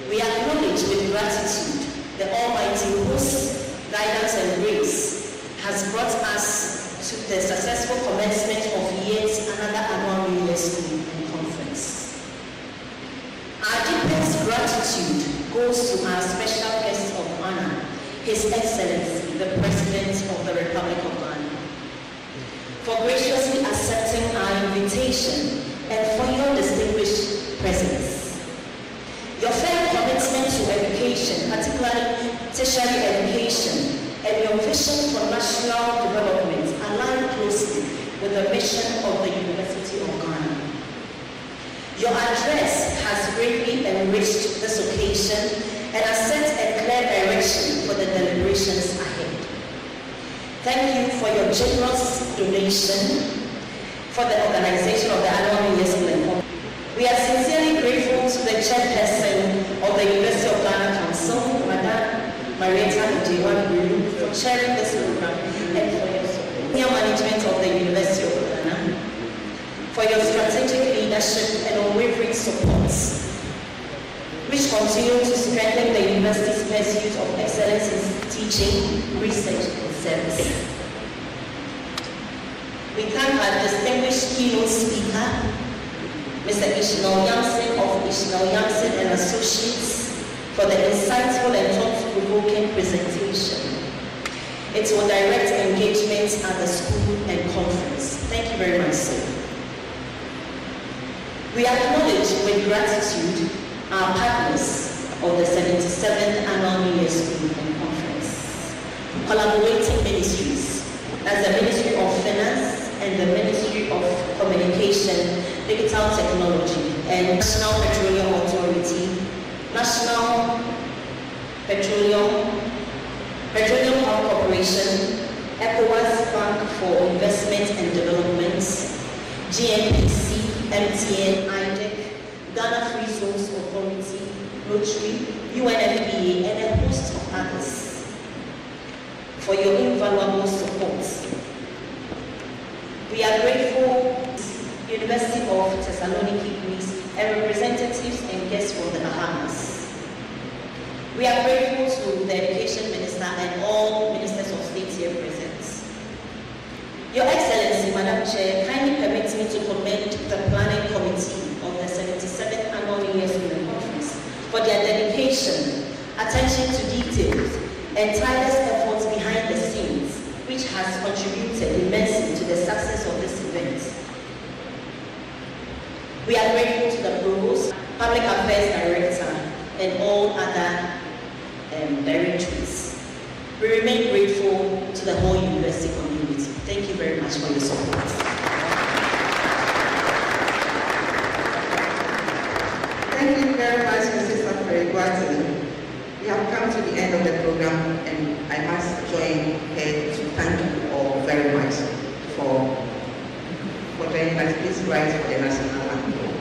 We acknowledge acknowledge with gratitude the Almighty whose guidance and grace has brought us to the successful commencement of yet another annual New Year's School and Conference. Our deepest gratitude goes to our special guest of honor, His Excellency, the President of the Republic of Ghana, for graciously accepting our invitation and for your distinguished presence. Your fair commitment to education, particularly tertiary education, and your vision for national development align closely with the mission of the University of Ghana. Your address has greatly enriched this occasion and has set a clear direction for the deliberations ahead. Thank you for your generous donation for the organization of the annual New Year's School. We are sincerely grateful to the chairperson of the University of Ghana Council, Madam Marietta Jewa-Brew, for chairing this program and for your support. Senior management of the University of Ghana, for your strategic leadership and unwavering support, which continue to strengthen the university's pursuit of excellence in teaching, research, and service. We thank our distinguished keynote speaker, Mr. Ishnel Yamson of Ishnel Yamson and Associates, for the insightful and thought-provoking presentation. It will direct engagement at the school and conference. Thank you very much, sir. We acknowledge with gratitude our partners of the 77th Annual New Year's School and Conference, collaborating ministries as the Ministry of Finance and the Ministry of Communication, Digital Technology, and National Petroleum Authority, National Petroleum Power Corporation, ECOWAS Bank for Investment and Development, GNPC, MTN, IDEC, Ghana Free Zones Authority, Rotary, UNFPA, and a host of others for your invaluable support. We are grateful to the University of Thessaloniki, Greece, and representatives and guests from the Bahamas. We are grateful to the Education Minister and all Ministers of State here present. Your Excellency, Madam Chair, kindly permit me to commend the Planning Committee of the 77th Annual New Year's School Conference for their dedication, attention to details, and tireless efforts behind the scenes, which has contributed immensely to the success of this event. We are grateful to the Provost, Public Affairs Director, and all other directories. We remain grateful to the whole university community. Thank you very much for your support.
Thank you very much, Mrs. Afrey-Guati. We have come to the end of the program, and I must join her to thank you all very much for joining us. Please rise for the national anthem.